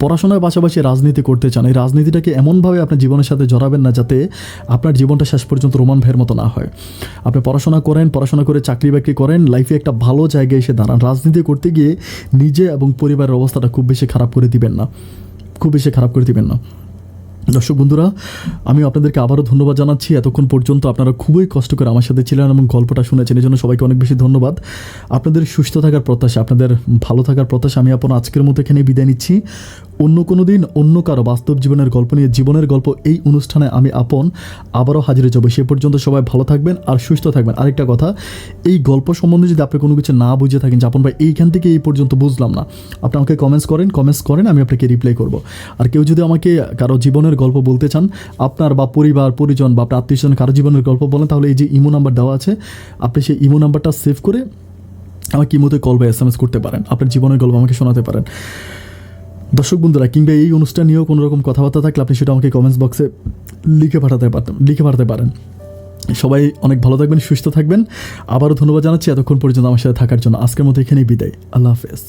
পড়াশোনার পাশাপাশি রাজনীতি করতে চান, এই রাজনীতিটাকে এমনভাবে আপনার জীবনের সাথে জড়াবেন না যাতে আপনার জীবনটা শেষ পর্যন্ত রোমান ভাইয়ের মতো না হয়। আপনি পড়াশোনা করে চাকরি বাকরি করেন, লাইফে একটা ভালো জায়গায় এসে দাঁড়ান। রাজনীতি করতে গিয়ে নিজে এবং পরিবারের অবস্থাটা খুব বেশি খারাপ করে দিবেন না। দর্শক বন্ধুরা, আমি আপনাদেরকে আবারও ধন্যবাদ জানাচ্ছি। এতক্ষণ পর্যন্ত আপনারা খুবই কষ্ট করে আমার সাথে ছিলেন এবং গল্পটা শুনেছেন, এই জন্য সবাইকে অনেক বেশি ধন্যবাদ। আপনাদের সুস্থ থাকার প্রত্যাশা, আপনাদের ভালো থাকার প্রত্যাশা আমি আজকের মতো এখানে বিদায় নিচ্ছি। অন্য কোনো দিন অন্য কারো বাস্তব জীবনের গল্প নিয়ে, জীবনের গল্প এই অনুষ্ঠানে আমি আবারও হাজির যাব। সে পর্যন্ত সবাই ভালো থাকবেন আর সুস্থ থাকবেন। আরেকটা কথা, এই গল্প সম্বন্ধে যদি আপনি কোনো কিছু না বুঝে থাকেন যে আপন ভাই এইখান থেকে এই পর্যন্ত বুঝলাম না, আপনি আমাকে কমেন্টস করেন, আমি আপনাকে রিপ্লাই করব। আর কেউ যদি আমাকে কারো জীবনের গল্প বলতে চান, আপনার বা পরিবার পরিজন বা আপনার আত্মীয়স্বজন কারো জীবনের গল্প বলেন, তাহলে এই যে ইমো নাম্বার দেওয়া আছে, আপনি সেই ইমো নাম্বারটা সেভ করে আমাকে ইমোতে কল বা SMS করতে পারেন, আপনার জীবনের গল্প আমাকে শোনাতে পারেন। দর্শক বন্ধুরা, কিংবা এই অনুষ্ঠান নিয়েও কোনো রকম কথাবার্তা থাকলে আপনি সেটা আমাকে কমেন্টস বক্সে লিখে পাঠাতে পারেন। সবাই অনেক ভালো থাকবেন, সুস্থ থাকবেন। আবারও ধন্যবাদ জানাচ্ছি এতক্ষণ পর্যন্ত আমার সাথে থাকার জন্য। আজকের মতো এখানেই বিদায়। আল্লাহ হাফেজ।